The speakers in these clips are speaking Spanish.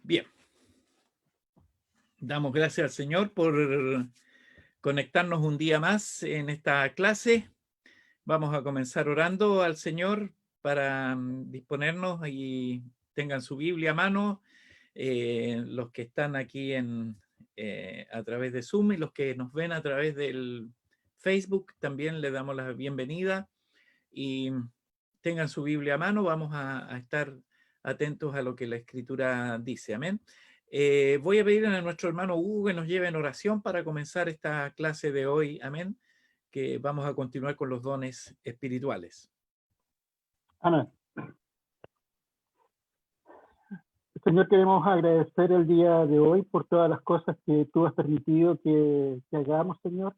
Bien, damos gracias al Señor por conectarnos un día más en esta clase. Vamos a comenzar orando al Señor para disponernos y tengan su Biblia a mano, los que están aquí a través de Zoom y los que nos ven a través del Facebook, también les damos la bienvenida y tengan su Biblia a mano. Vamos a estar atentos a lo que la Escritura dice. Amén. Voy a pedir a nuestro hermano Hugo que nos lleve en oración para comenzar esta clase de hoy. Amén. Que vamos a continuar con los dones espirituales. Amén. Señor, queremos agradecer el día de hoy por todas las cosas que tú has permitido que hagamos, Señor,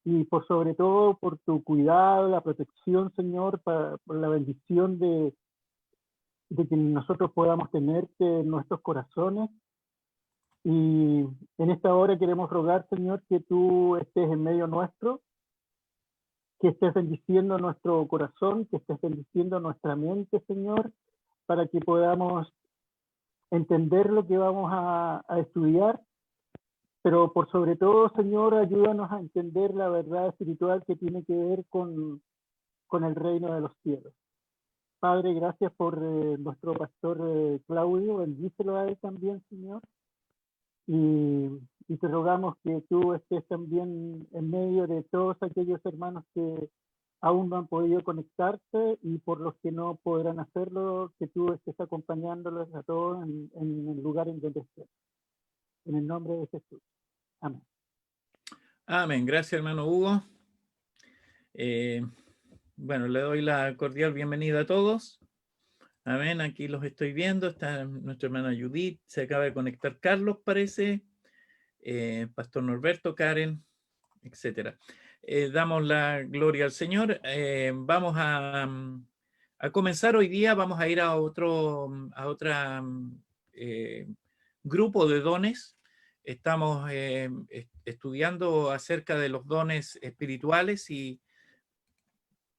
y por sobre todo por tu cuidado, la protección, Señor, por la bendición de que nosotros podamos tenerte en nuestros corazones. Y en esta hora queremos rogar, Señor, que tú estés en medio nuestro, que estés bendiciendo nuestro corazón, que estés bendiciendo nuestra mente, Señor, para que podamos entender lo que vamos a estudiar, pero por sobre todo, Señor, ayúdanos a entender la verdad espiritual que tiene que ver con el reino de los cielos. Padre, gracias por nuestro pastor Claudio, bendícelo a él también, Señor, y te rogamos que tú estés también en medio de todos aquellos hermanos que aún no han podido conectarse y por los que no podrán hacerlo, que tú estés acompañándolos a todos en el lugar en donde estén. En el nombre de Jesús. Amén. Amén. Gracias, hermano Hugo. Bueno, le doy la cordial bienvenida a todos. Amén. Aquí los estoy viendo. Está nuestra hermana Judith. Se acaba de conectar Carlos, parece. Pastor Norberto, Karen, etcétera. Damos la gloria al Señor. Vamos a comenzar hoy día. Vamos a ir a otro grupo de dones. Estamos estudiando acerca de los dones espirituales y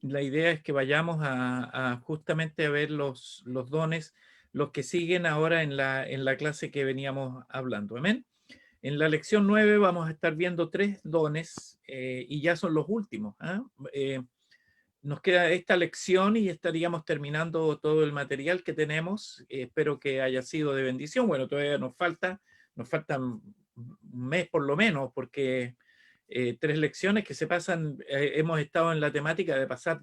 la idea es que vayamos justamente a ver los dones, los que siguen ahora en la clase que veníamos hablando. Amén. En la lección 9 vamos a estar viendo 3 dones y ya son los últimos. Nos queda esta lección y estaríamos terminando todo el material que tenemos. Espero que haya sido de bendición. Bueno, todavía nos faltan un mes por lo menos, porque 3 lecciones que se pasan, hemos estado en la temática de pasar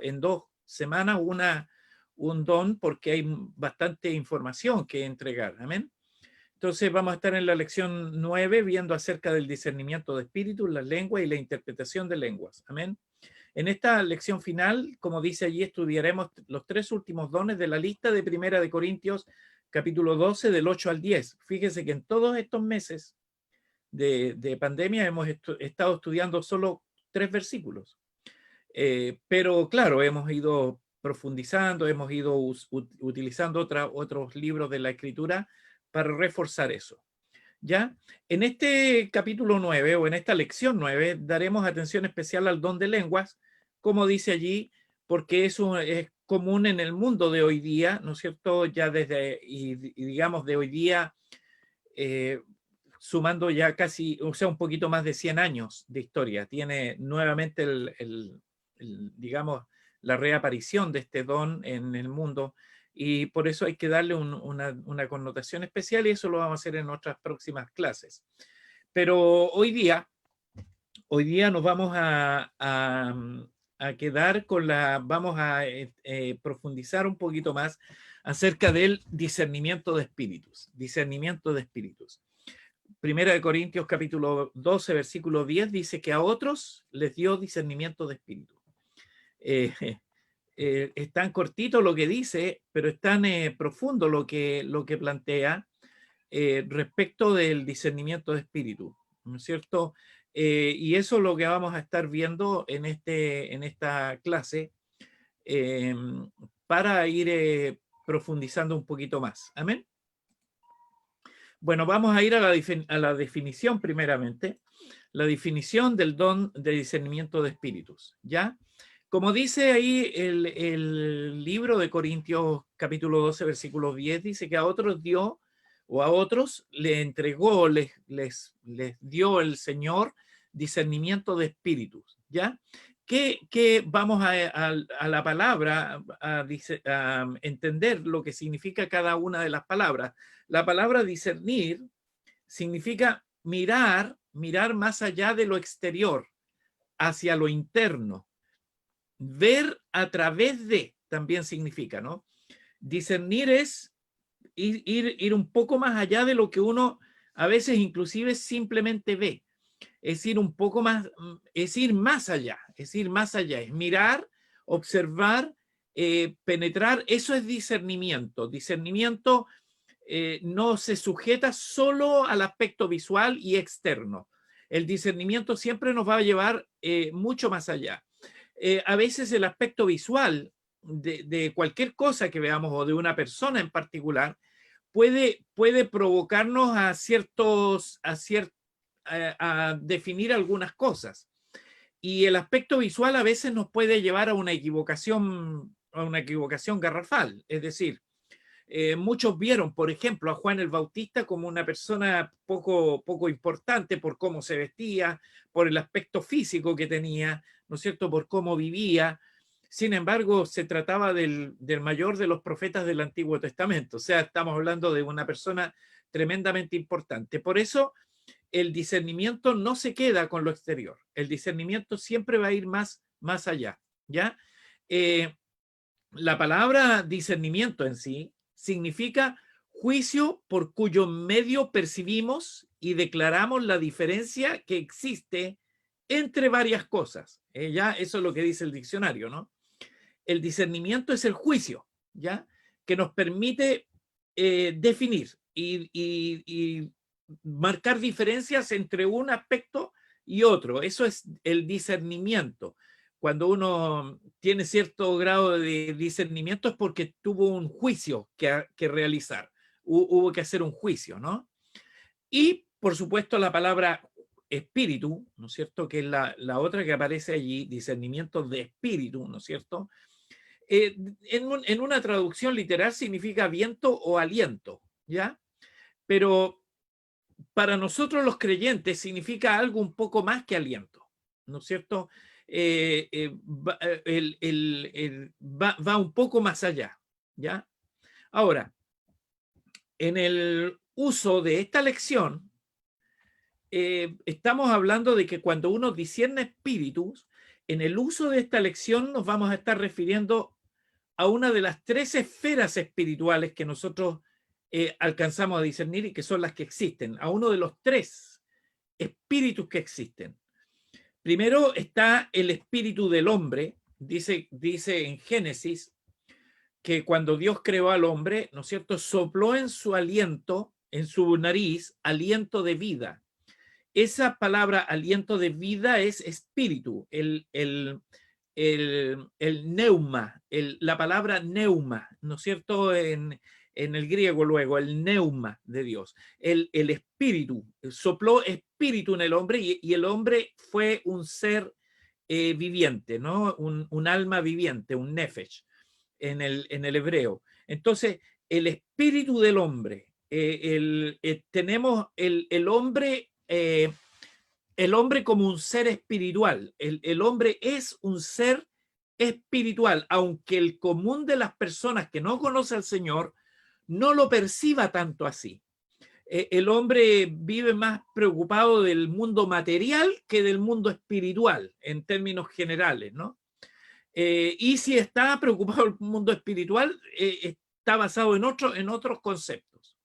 en 2 semanas un don, porque hay bastante información que entregar. Amén. Entonces vamos a estar en la lección 9 viendo acerca del discernimiento de espíritus, las lenguas y la interpretación de lenguas. Amén. En esta lección final, como dice allí, estudiaremos los 3 últimos dones de la lista de Primera de Corintios, capítulo 12, del 8 al 10. Fíjese que en todos estos meses de pandemia hemos estado estudiando solo 3 versículos. Pero claro, hemos ido profundizando, hemos ido utilizando otros libros de la Escritura para reforzar eso. ¿Ya? En este capítulo 9 o en esta lección 9 daremos atención especial al don de lenguas, como dice allí, porque eso es común en el mundo de hoy día, ¿no es cierto? Ya desde, y digamos de hoy día, sumando ya casi, o sea, un poquito más de 100 años de historia. Tiene nuevamente digamos, la reaparición de este don en el mundo y por eso hay que darle una connotación especial y eso lo vamos a hacer en nuestras próximas clases. Pero hoy día nos vamos a quedar con vamos a profundizar un poquito más acerca del discernimiento de espíritus. Discernimiento de espíritus. Primera de Corintios capítulo 12, versículo 10 dice que a otros les dio discernimiento de espíritu. Es tan cortito lo que dice, pero es tan profundo lo que plantea respecto del discernimiento de espíritu, ¿no es cierto? Y eso es lo que vamos a estar viendo en esta clase para ir profundizando un poquito más. Amén. Bueno, vamos a ir a la definición primeramente, la definición del don de discernimiento de espíritus, ¿ya? Como dice ahí el libro de Corintios capítulo 12, versículo 10, dice que a otros dio o a otros le entregó, les dio el Señor discernimiento de espíritus, ¿ya? Que vamos a la palabra, a entender lo que significa cada una de las palabras. La palabra discernir significa mirar más allá de lo exterior, hacia lo interno. Ver a través de, también significa, ¿no? Discernir es ir un poco más allá de lo que uno a veces inclusive simplemente ve. Es ir un poco más, es ir más allá, es mirar, observar, penetrar. Eso es discernimiento. Discernimiento no se sujeta solo al aspecto visual y externo. El discernimiento siempre nos va a llevar mucho más allá. A veces el aspecto visual de cualquier cosa que veamos o de una persona en particular puede provocarnos a definir algunas cosas. Y el aspecto visual a veces nos puede llevar a una equivocación garrafal. Es decir, muchos vieron, por ejemplo, a Juan el Bautista como una persona poco importante por cómo se vestía, por el aspecto físico que tenía, ¿no es cierto?, por cómo vivía. Sin embargo, se trataba del mayor de los profetas del Antiguo Testamento. O sea, estamos hablando de una persona tremendamente importante. Por eso, el discernimiento no se queda con lo exterior. El discernimiento siempre va a ir más allá, ¿ya? La palabra discernimiento en sí significa juicio por cuyo medio percibimos y declaramos la diferencia que existe entre varias cosas. Ya eso es lo que dice el diccionario, ¿no? El discernimiento es el juicio, ¿ya? Que nos permite definir y marcar diferencias entre un aspecto y otro. Eso es el discernimiento. Cuando uno tiene cierto grado de discernimiento es porque tuvo un juicio que realizar. Hubo que hacer un juicio, ¿no? Y, por supuesto, la palabra espíritu, ¿no es cierto? Que es la otra que aparece allí, discernimiento de espíritu, ¿no es cierto? En una traducción literal significa viento o aliento, ¿ya? Pero para nosotros los creyentes significa algo un poco más que aliento, ¿no es cierto? Va un poco más allá, ¿ya? Ahora, en el uso de esta lección, estamos hablando de que cuando uno discierne espíritus, en el uso de esta lección nos vamos a estar refiriendo a una de las 3 esferas espirituales que nosotros alcanzamos a discernir y que son las que existen, a uno de los 3 espíritus que existen. Primero está el espíritu del hombre, dice en Génesis, que cuando Dios creó al hombre, ¿no es cierto?, sopló en su aliento, en su nariz, aliento de vida. Esa palabra aliento de vida es espíritu, el neuma, la palabra neuma, ¿no es cierto?, en el griego luego, el neuma de Dios, el espíritu, sopló espíritu en el hombre y el hombre fue un ser viviente, ¿no? Un alma viviente, un nefesh en el hebreo. Entonces, el espíritu del hombre, tenemos el hombre como un ser espiritual. El hombre es un ser espiritual, aunque el común de las personas que no conoce al Señor no lo perciba tanto así. El hombre vive más preocupado del mundo material que del mundo espiritual, en términos generales, ¿no? Y si está preocupado del mundo espiritual, está basado en otros conceptos.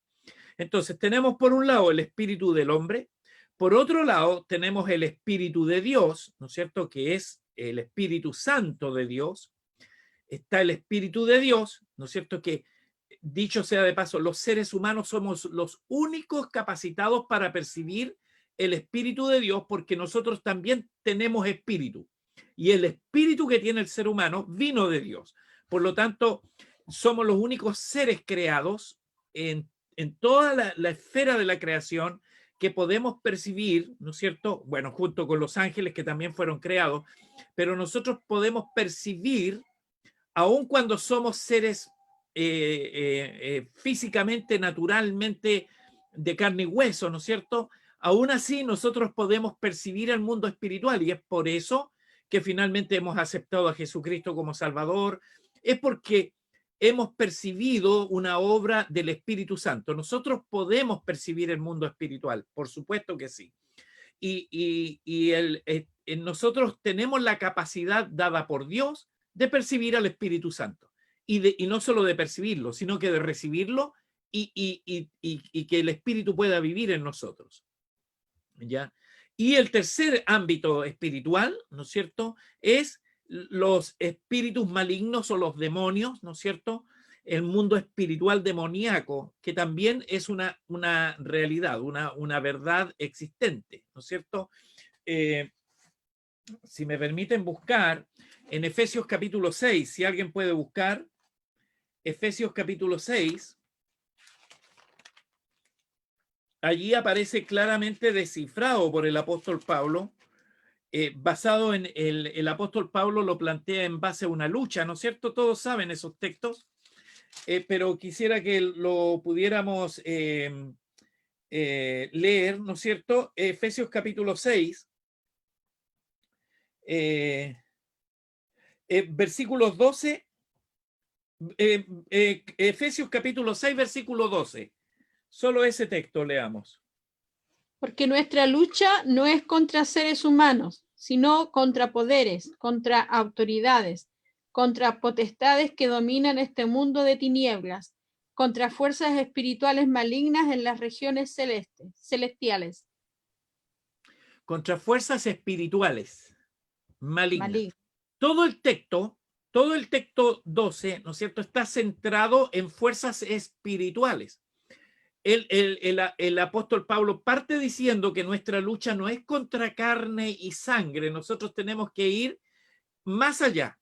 Entonces, tenemos por un lado el espíritu del hombre, por otro lado tenemos el espíritu de Dios, ¿no es cierto?, que es el Espíritu Santo de Dios. Está el espíritu de Dios, ¿no es cierto?, que dicho sea de paso, los seres humanos somos los únicos capacitados para percibir el espíritu de Dios porque nosotros también tenemos espíritu. Y el espíritu que tiene el ser humano vino de Dios. Por lo tanto, somos los únicos seres creados en toda la esfera de la creación que podemos percibir, ¿no es cierto? Bueno, junto con los ángeles que también fueron creados, pero nosotros podemos percibir, aun cuando somos seres físicamente, naturalmente, de carne y hueso, ¿no es cierto? Aún así, nosotros podemos percibir el mundo espiritual y es por eso que finalmente hemos aceptado a Jesucristo como Salvador. Es porque hemos percibido una obra del Espíritu Santo. Nosotros podemos percibir el mundo espiritual, por supuesto que sí. Nosotros tenemos la capacidad dada por Dios de percibir al Espíritu Santo. Y no solo de percibirlo, sino que de recibirlo y que el Espíritu pueda vivir en nosotros. ¿Ya? Y el tercer ámbito espiritual, ¿no es cierto?, es los espíritus malignos o los demonios, ¿no es cierto?, el mundo espiritual demoníaco, que también es una realidad, una verdad existente, ¿no es cierto? Si me permiten buscar, en Efesios capítulo 6, si alguien puede buscar, Efesios capítulo 6, allí aparece claramente descifrado por el apóstol Pablo, basado en el apóstol Pablo lo plantea en base a una lucha, ¿no es cierto? Todos saben esos textos, pero quisiera que lo pudiéramos leer, ¿no es cierto? Efesios capítulo 6, versículos 12, Efesios capítulo 6, versículo 12. Solo ese texto leamos. Porque nuestra lucha no es contra seres humanos, sino contra poderes, contra autoridades, contra potestades que dominan este mundo de tinieblas, contra fuerzas espirituales malignas en las regiones celestiales. Contra fuerzas espirituales malignas. Malignas. Todo el texto 12, ¿no es cierto?, está centrado en fuerzas espirituales. El apóstol Pablo parte diciendo que nuestra lucha no es contra carne y sangre, nosotros tenemos que ir más allá.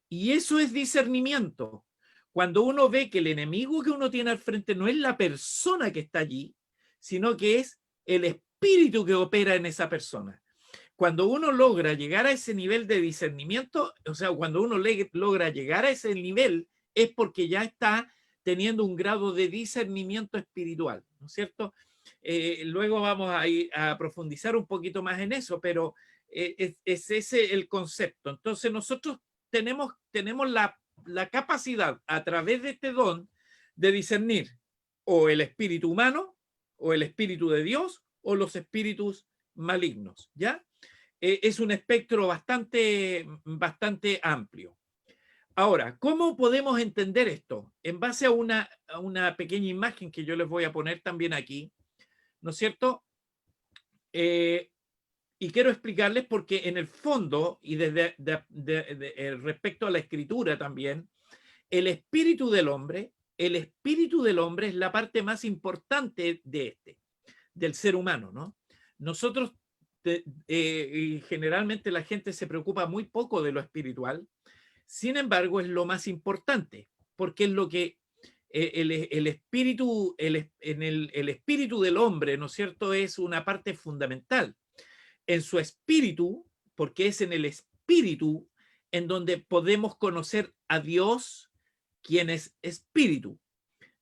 Y eso es discernimiento. Cuando uno ve que el enemigo que uno tiene al frente no es la persona que está allí, sino que es el espíritu que opera en esa persona. Cuando uno logra llegar a ese nivel de discernimiento, o sea, cuando uno logra llegar a ese nivel, es porque ya está teniendo un grado de discernimiento espiritual, ¿no es cierto? Luego vamos a ir a profundizar un poquito más en eso, pero es ese el concepto. Entonces nosotros tenemos la capacidad a través de este don de discernir o el espíritu humano o el espíritu de Dios o los espíritus malignos, ¿ya? Es un espectro bastante amplio. Ahora, ¿cómo podemos entender esto? En base a una pequeña imagen que yo les voy a poner también aquí, ¿no es cierto? Y quiero explicarles porque en el fondo, y desde respecto a la escritura también, el espíritu del hombre es la parte más importante del ser humano, ¿no? Nosotros, generalmente la gente se preocupa muy poco de lo espiritual. Sin embargo, es lo más importante, porque es lo que el espíritu del hombre, ¿no es cierto?, es una parte fundamental. En su espíritu, porque es en el espíritu en donde podemos conocer a Dios, quien es espíritu,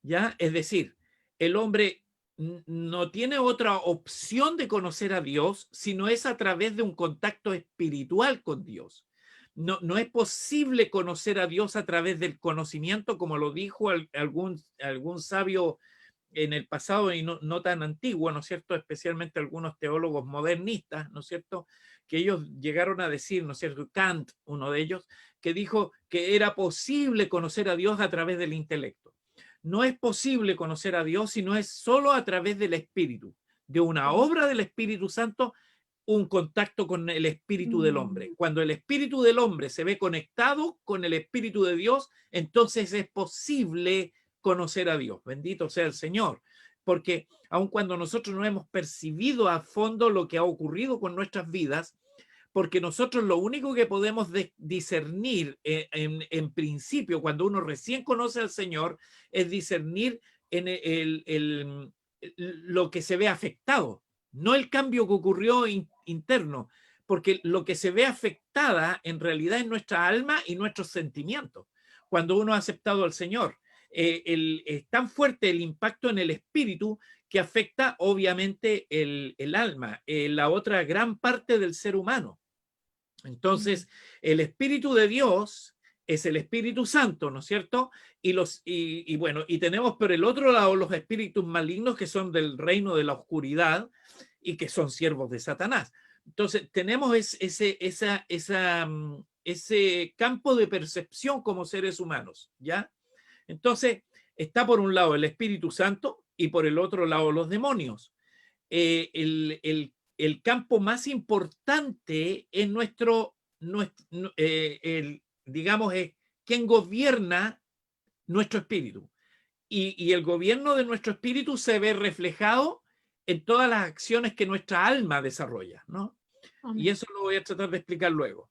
¿ya? Es decir, el hombre no tiene otra opción de conocer a Dios, sino es a través de un contacto espiritual con Dios. No es posible conocer a Dios a través del conocimiento, como lo dijo algún sabio en el pasado y no tan antiguo, ¿no es cierto? Especialmente algunos teólogos modernistas, ¿no es cierto? Que ellos llegaron a decir, ¿no es cierto? Kant, uno de ellos, que dijo que era posible conocer a Dios a través del intelecto. No es posible conocer a Dios si no es solo a través del Espíritu, de una obra del Espíritu Santo, un contacto con el espíritu del hombre. Cuando el espíritu del hombre se ve conectado con el espíritu de Dios, entonces es posible conocer a Dios. Bendito sea el Señor. Porque aun cuando nosotros no hemos percibido a fondo lo que ha ocurrido con nuestras vidas, porque nosotros lo único que podemos discernir en principio, cuando uno recién conoce al Señor, es discernir en lo que se ve afectado, no el cambio que ocurrió interno, porque lo que se ve afectada en realidad es nuestra alma y nuestros sentimientos, cuando uno ha aceptado al Señor. es tan fuerte el impacto en el espíritu que afecta obviamente el alma, la otra gran parte del ser humano. Entonces, el Espíritu de Dios es el Espíritu Santo, ¿no es cierto? Y bueno, y tenemos por el otro lado los espíritus malignos que son del reino de la oscuridad y que son siervos de Satanás. Entonces, tenemos ese campo de percepción como seres humanos, ¿ya? Entonces, está por un lado el Espíritu Santo y por el otro lado los demonios. El campo más importante es digamos, es quien gobierna nuestro espíritu. Y el gobierno de nuestro espíritu se ve reflejado en todas las acciones que nuestra alma desarrolla, ¿no? Y eso lo voy a tratar de explicar luego.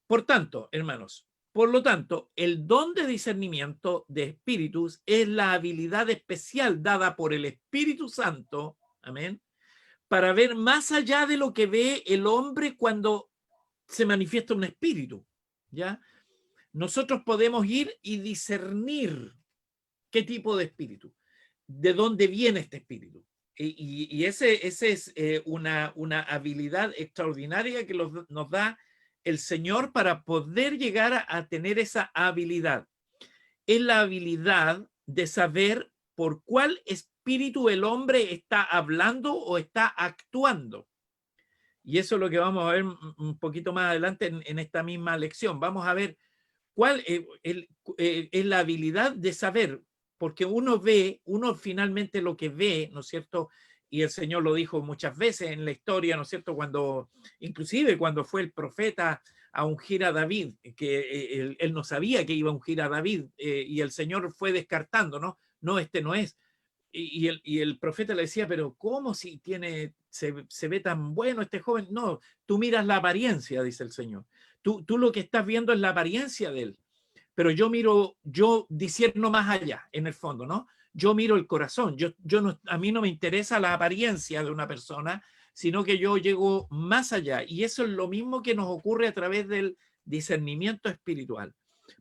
Por tanto, hermanos, por lo tanto, el don de discernimiento de espíritus es la habilidad especial dada por el Espíritu Santo, amén, para ver más allá de lo que ve el hombre cuando se manifiesta un espíritu, ¿ya? Nosotros podemos ir y discernir qué tipo de espíritu, de dónde viene este espíritu. Y ese es una habilidad extraordinaria que nos da el Señor para poder llegar a tener esa habilidad. Es la habilidad de saber por cuál espíritu el hombre está hablando o está actuando. Y eso es lo que vamos a ver un poquito más adelante en esta misma lección. Vamos a ver cuál es la habilidad de saber, porque uno finalmente lo que ve, ¿no es cierto? Y el Señor lo dijo muchas veces en la historia, ¿no es cierto? Inclusive cuando fue el profeta a ungir a David, que él no sabía que iba a ungir a David, y el Señor fue descartando, ¿no? No, este no es. Y el profeta le decía, pero ¿cómo si se ve tan bueno este joven? No, tú miras la apariencia, dice el Señor. Tú lo que estás viendo es la apariencia de él. Pero yo discierno más allá, en el fondo, ¿no? Yo miro el corazón. A mí no me interesa la apariencia de una persona, sino que yo llego más allá. Y eso es lo mismo que nos ocurre a través del discernimiento espiritual.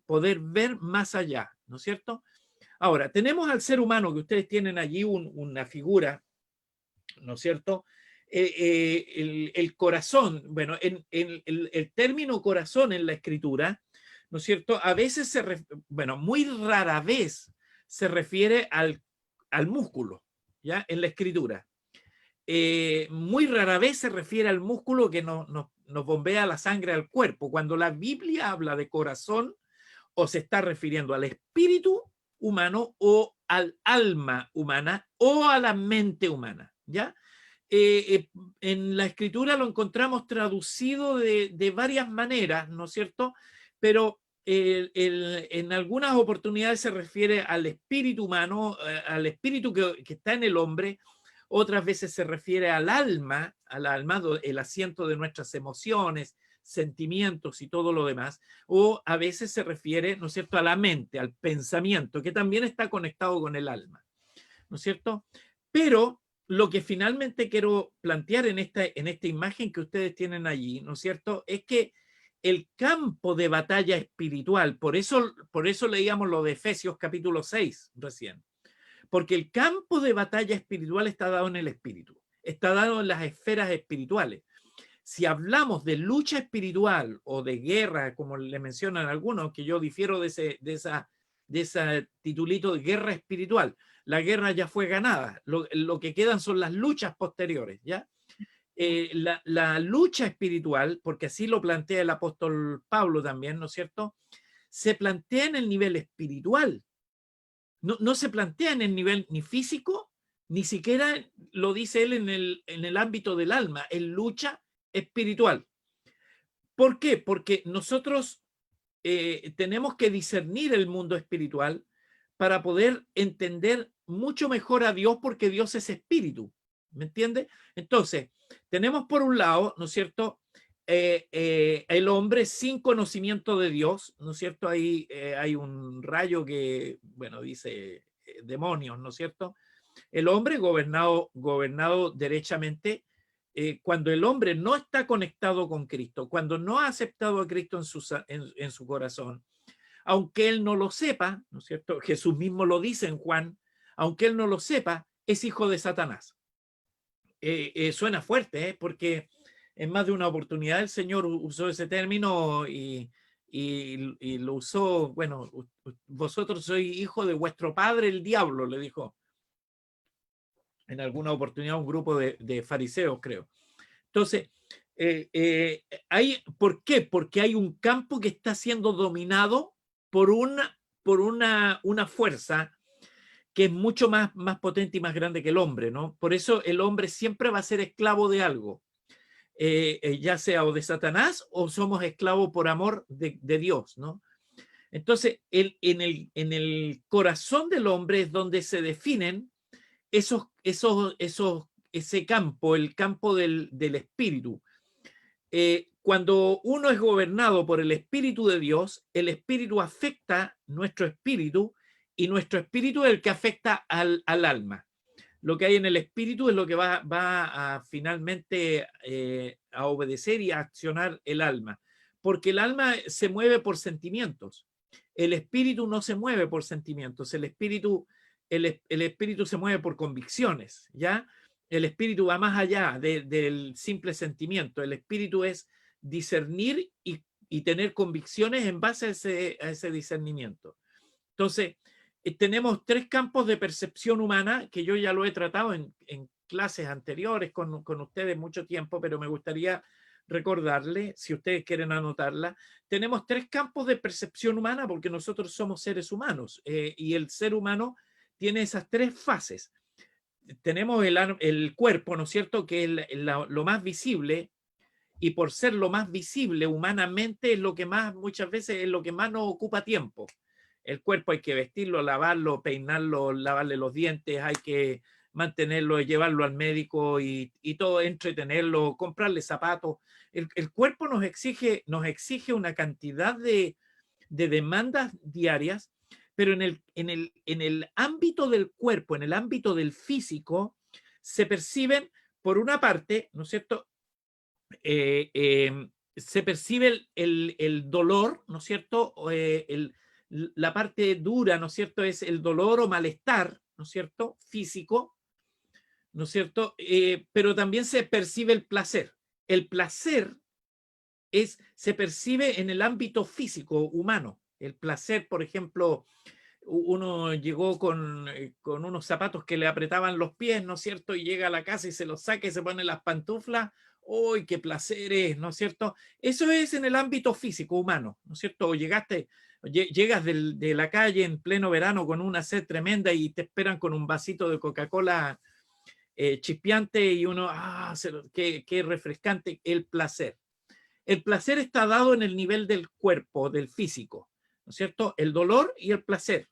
Poder ver más allá, ¿no es cierto? Ahora, tenemos al ser humano, que ustedes tienen allí una figura, ¿no es cierto? El corazón, bueno, el término corazón en la escritura, ¿no es cierto? A veces muy rara vez se refiere al músculo, ¿ya? En la escritura. Muy rara vez se refiere al músculo que nos bombea la sangre al cuerpo. Cuando la Biblia habla de corazón, o se está refiriendo al espíritu humano o al alma humana o a la mente humana, ¿ya? En la escritura lo encontramos traducido de varias maneras, ¿no es cierto? Pero en algunas oportunidades se refiere al espíritu humano, al espíritu que está en el hombre. Otras veces se refiere al alma, el asiento de nuestras emociones, sentimientos y todo lo demás, o a veces se refiere, ¿no es cierto?, a la mente, al pensamiento, que también está conectado con el alma, ¿no es cierto? Pero lo que finalmente quiero plantear en esta imagen que ustedes tienen allí, ¿no es cierto?, es que el campo de batalla espiritual, por eso leíamos lo de Efesios capítulo 6 recién, porque el campo de batalla espiritual está dado en el espíritu, está dado en las esferas espirituales. Si hablamos de lucha espiritual o de guerra, como le mencionan algunos, que yo difiero de ese titulito de guerra espiritual, la guerra ya fue ganada, lo que quedan son las luchas posteriores, ¿ya? La lucha espiritual, porque así lo plantea el apóstol Pablo también, ¿no es cierto?, se plantea en el nivel espiritual, no se plantea en el nivel ni físico, ni siquiera lo dice él en el ámbito del alma, es lucha espiritual. ¿Por qué? Porque nosotros tenemos que discernir el mundo espiritual para poder entender mucho mejor a Dios, porque Dios es espíritu, ¿me entiende? Entonces, tenemos por un lado, ¿no es cierto?, el hombre sin conocimiento de Dios, ¿no es cierto? Ahí hay un rayo que, bueno, dice demonios, ¿no es cierto? El hombre gobernado derechamente, cuando el hombre no está conectado con Cristo, cuando no ha aceptado a Cristo en su corazón, aunque él no lo sepa, ¿no es cierto? Jesús mismo lo dice en Juan, aunque él no lo sepa, es hijo de Satanás. Suena fuerte, porque en más de una oportunidad el Señor usó ese término y lo usó, bueno, vosotros sois hijo de vuestro padre el diablo, le dijo en alguna oportunidad un grupo de fariseos, creo. Entonces, ¿por qué? Porque hay un campo que está siendo dominado por una fuerza que es mucho más potente y más grande que el hombre, ¿no? Por eso el hombre siempre va a ser esclavo de algo, ya sea o de Satanás o somos esclavos por amor de Dios, ¿no? Entonces, en el corazón del hombre es donde se definen ese campo, el campo del espíritu. Cuando uno es gobernado por el Espíritu de Dios, el Espíritu afecta nuestro espíritu y nuestro espíritu es el que afecta al alma. Lo que hay en el espíritu es lo que va a finalmente a obedecer y a accionar el alma, porque el alma se mueve por sentimientos. El espíritu no se mueve por sentimientos, el espíritu se mueve por convicciones, ¿ya? El espíritu va más allá del simple sentimiento. El espíritu es discernir y tener convicciones en base a ese discernimiento. Entonces, tenemos 3 campos de percepción humana que yo ya lo he tratado en clases anteriores con ustedes mucho tiempo, pero me gustaría recordarle, si ustedes quieren anotarla. Tenemos 3 campos de percepción humana porque nosotros somos seres humanos, y el ser humano tiene esas 3 fases. Tenemos el cuerpo, ¿no es cierto?, que es lo más visible, y por ser lo más visible humanamente es lo que más, muchas veces es lo que más nos ocupa tiempo. El cuerpo hay que vestirlo, lavarlo, peinarlo, lavarle los dientes, hay que mantenerlo, llevarlo al médico y todo, entretenerlo, comprarle zapatos. El cuerpo nos exige una cantidad de demandas diarias, pero en el ámbito del cuerpo, en el ámbito del físico, se perciben, por una parte, ¿no es cierto?, se percibe el dolor, ¿no es cierto?, la parte dura, ¿no es cierto?, es el dolor o malestar, ¿no es cierto?, físico, ¿no es cierto?, pero también se percibe el placer. El placer se percibe en el ámbito físico humano. El placer, por ejemplo, uno llegó con unos zapatos que le apretaban los pies, ¿no es cierto?, y llega a la casa y se los saca y se pone las pantuflas. ¡Uy, qué placer es!, ¿no es cierto? Eso es en el ámbito físico humano, ¿no es cierto? O llegas de la calle en pleno verano con una sed tremenda y te esperan con un vasito de Coca-Cola chispeante y uno, qué refrescante, el placer. El placer está dado en el nivel del cuerpo, del físico, ¿no es cierto? El dolor y el placer.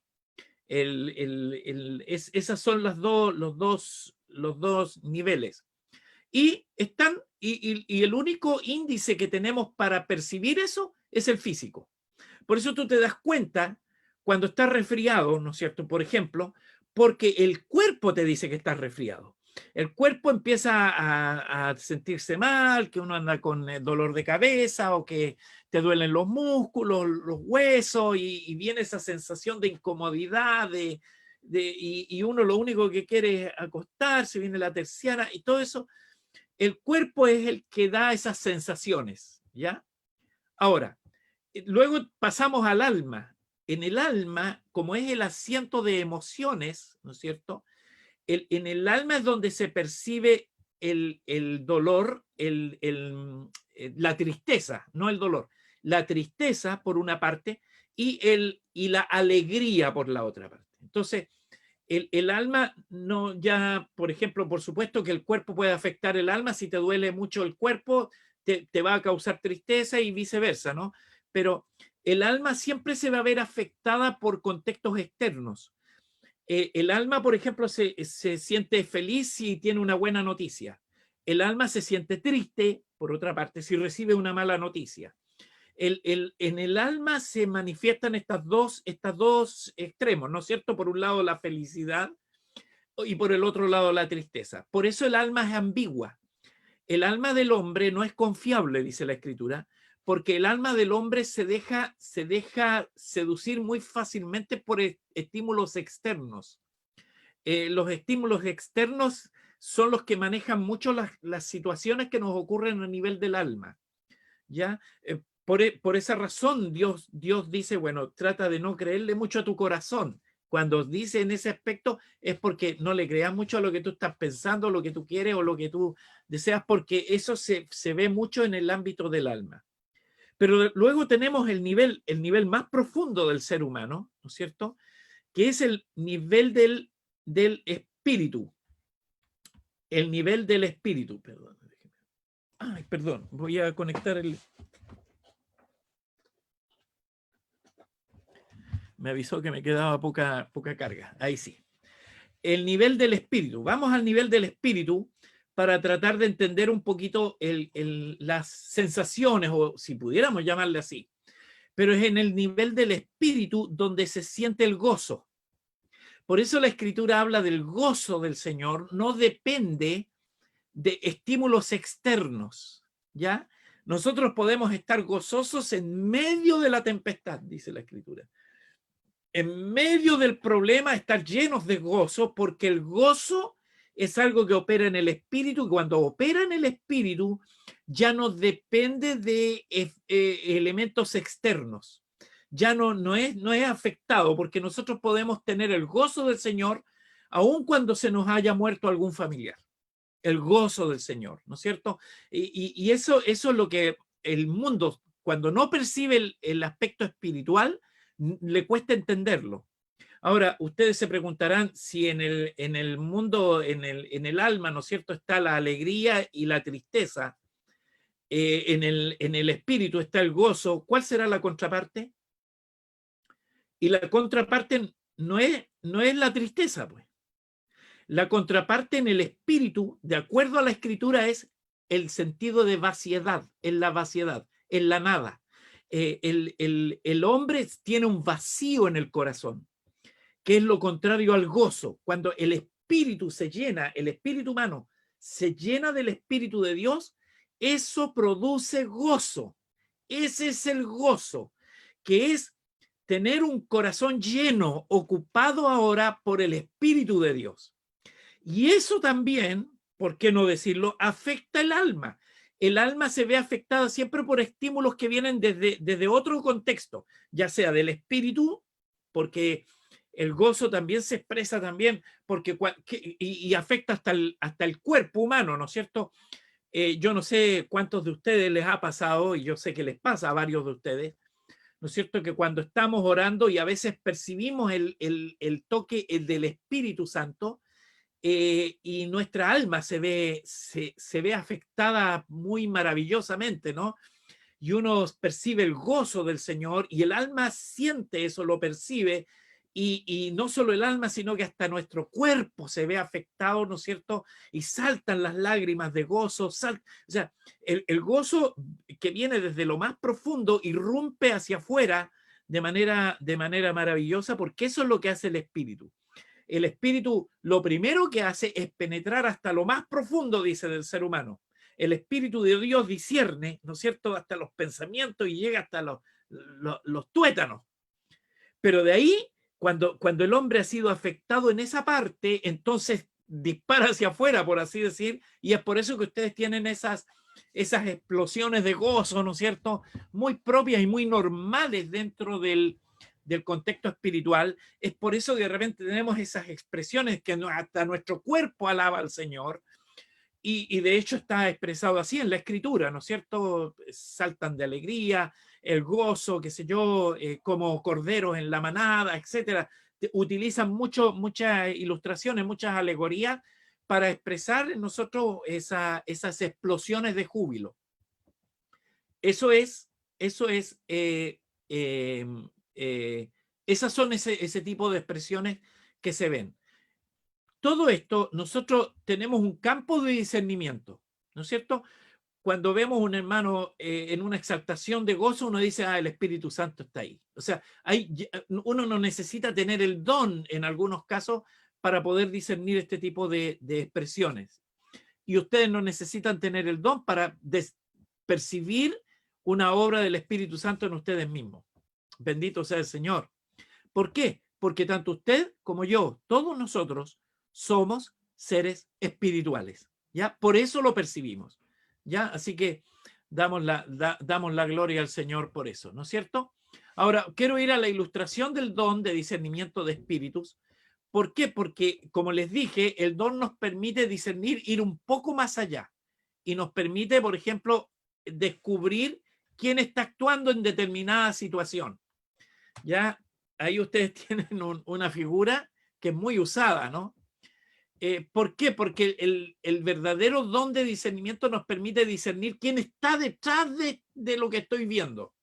Esas son los dos niveles. Y el único índice que tenemos para percibir eso es el físico. Por eso tú te das cuenta cuando estás resfriado, ¿no es cierto?, por ejemplo, porque el cuerpo te dice que estás resfriado. El cuerpo empieza a sentirse mal, que uno anda con dolor de cabeza o que te duelen los músculos, los huesos, y viene esa sensación de incomodidad, y uno lo único que quiere es acostarse, viene la terciana y todo eso. El cuerpo es el que da esas sensaciones, ¿ya? Ahora, luego pasamos al alma. En el alma, como es el asiento de emociones, ¿no es cierto?, en el alma es donde se percibe el dolor, la tristeza, no el dolor, la tristeza por una parte y la alegría por la otra parte. Entonces, el alma no, ya, por ejemplo, por supuesto que el cuerpo puede afectar el alma. Si te duele mucho el cuerpo, te va a causar tristeza y viceversa, ¿no? Pero el alma siempre se va a ver afectada por contextos externos. El alma, por ejemplo, se siente feliz si tiene una buena noticia. El alma se siente triste, por otra parte, si recibe una mala noticia. En el alma se manifiestan estos dos extremos, ¿no es cierto? Por un lado la felicidad y por el otro lado la tristeza. Por eso el alma es ambigua. El alma del hombre no es confiable, dice la Escritura, porque el alma del hombre se deja seducir muy fácilmente por estímulos externos. Los estímulos externos son los que manejan mucho las situaciones que nos ocurren a nivel del alma, ¿ya? Por esa razón Dios dice, bueno, trata de no creerle mucho a tu corazón. Cuando dice en ese aspecto es porque no le creas mucho a lo que tú estás pensando, lo que tú quieres o lo que tú deseas, porque eso se ve mucho en el ámbito del alma. Pero luego tenemos el nivel más profundo del ser humano, ¿no es cierto? Que es el nivel del espíritu. El nivel del espíritu, perdón. Ay, perdón, voy a conectar el... Me avisó que me quedaba poca carga. Ahí sí. El nivel del espíritu. Vamos al nivel del espíritu para tratar de entender un poquito las sensaciones, o si pudiéramos llamarle así. Pero es en el nivel del espíritu donde se siente el gozo. Por eso la Escritura habla del gozo del Señor, no depende de estímulos externos, ¿ya? Nosotros podemos estar gozosos en medio de la tempestad, dice la Escritura. En medio del problema estar llenos de gozo, porque el gozo es algo que opera en el espíritu, y cuando opera en el espíritu ya no depende de elementos externos, ya no es afectado, porque nosotros podemos tener el gozo del Señor aun cuando se nos haya muerto algún familiar. El gozo del Señor, ¿no es cierto? Y eso es lo que el mundo, cuando no percibe el aspecto espiritual, le cuesta entenderlo. Ahora, ustedes se preguntarán si en el mundo, en el alma, ¿no es cierto?, está la alegría y la tristeza. En el espíritu está el gozo. ¿Cuál será la contraparte? Y la contraparte no es la tristeza, pues. La contraparte en el espíritu, de acuerdo a la Escritura, es el sentido de vaciedad, en la vaciedad, en la nada. El hombre tiene un vacío en el corazón, que es lo contrario al gozo. Cuando el espíritu se llena, el espíritu humano se llena del Espíritu de Dios, eso produce gozo. Ese es el gozo, que es tener un corazón lleno, ocupado ahora por el Espíritu de Dios. Y eso también, ¿por qué no decirlo?, afecta el alma. El alma se ve afectada siempre por estímulos que vienen desde otro contexto, ya sea del espíritu, porque el gozo también se expresa también, porque, y afecta hasta el cuerpo humano, ¿no es cierto? Yo no sé cuántos de ustedes les ha pasado, y yo sé que les pasa a varios de ustedes, ¿no es cierto?, que cuando estamos orando y a veces percibimos el toque del Espíritu Santo, y nuestra alma se ve afectada muy maravillosamente, ¿no? Y uno percibe el gozo del Señor y el alma siente eso, lo percibe, y no solo el alma, sino que hasta nuestro cuerpo se ve afectado, ¿no es cierto? Y saltan las lágrimas de gozo, o sea, el gozo que viene desde lo más profundo irrumpe hacia afuera de manera maravillosa, porque eso es lo que hace el Espíritu. El Espíritu lo primero que hace es penetrar hasta lo más profundo, dice, del ser humano. El Espíritu de Dios discierne, ¿no es cierto?, hasta los pensamientos y llega hasta los tuétanos. Pero de ahí, cuando el hombre ha sido afectado en esa parte, entonces dispara hacia afuera, por así decir, y es por eso que ustedes tienen esas explosiones de gozo, ¿no es cierto?, muy propias y muy normales dentro del contexto espiritual. Es por eso que de repente tenemos esas expresiones que hasta nuestro cuerpo alaba al Señor, y de hecho está expresado así en la Escritura, ¿no es cierto? Saltan de alegría, el gozo, qué sé yo, como corderos en la manada, etcétera. Utilizan muchas ilustraciones, muchas alegorías para expresar en nosotros esas explosiones de júbilo. Esas son ese tipo de expresiones que se ven. Todo esto, nosotros tenemos un campo de discernimiento, ¿no es cierto? Cuando vemos a un hermano en una exaltación de gozo, uno dice, el Espíritu Santo está ahí. O sea, uno no necesita tener el don en algunos casos para poder discernir este tipo de expresiones. Y ustedes no necesitan tener el don para percibir una obra del Espíritu Santo en ustedes mismos. Bendito sea el Señor. ¿Por qué? Porque tanto usted como yo, todos nosotros, somos seres espirituales. ¿Ya? Por eso lo percibimos. ¿Ya? Así que damos la gloria al Señor por eso, ¿no es cierto? Ahora, quiero ir a la ilustración del don de discernimiento de espíritus. ¿Por qué? Porque, como les dije, el don nos permite discernir, ir un poco más allá. Y nos permite, por ejemplo, descubrir quién está actuando en determinada situación. Ya, ahí ustedes tienen una figura que es muy usada, ¿no? ¿Por qué? Porque el verdadero don de discernimiento nos permite discernir quién está detrás de lo que estoy viendo.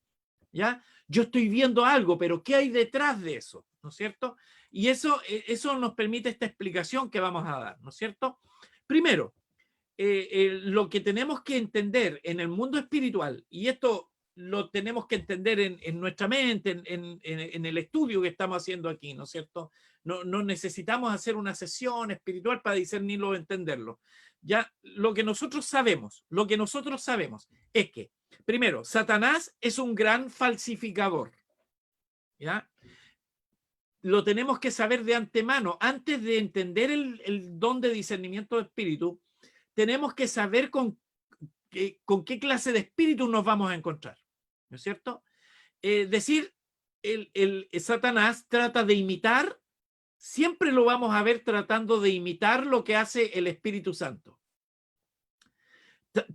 ¿Ya? Yo estoy viendo algo, pero ¿qué hay detrás de eso? ¿No es cierto? Y eso nos permite esta explicación que vamos a dar, ¿no es cierto? Primero, lo que tenemos que entender en el mundo espiritual, y esto lo tenemos que entender en nuestra mente, en el estudio que estamos haciendo aquí, ¿no es cierto? No necesitamos hacer una sesión espiritual para discernirlo o entenderlo. Ya lo que nosotros sabemos es que, primero, Satanás es un gran falsificador. ¿Ya? Lo tenemos que saber de antemano. Antes de entender el don de discernimiento de espíritu, tenemos que saber con qué clase de espíritu nos vamos a encontrar. ¿No es cierto? Decir, Satanás trata de imitar, siempre lo vamos a ver tratando de imitar lo que hace el Espíritu Santo.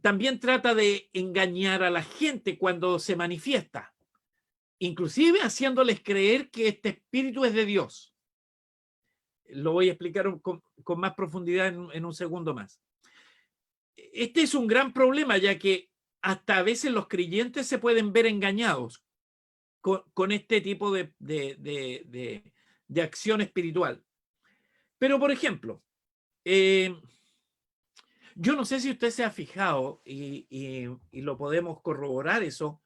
También trata de engañar a la gente cuando se manifiesta, inclusive haciéndoles creer que este espíritu es de Dios. Lo voy a explicar con más profundidad en un segundo más. Este es un gran problema, ya que hasta a veces los creyentes se pueden ver engañados con este tipo de acción espiritual. Pero, por ejemplo, yo no sé si usted se ha fijado y lo podemos corroborar eso,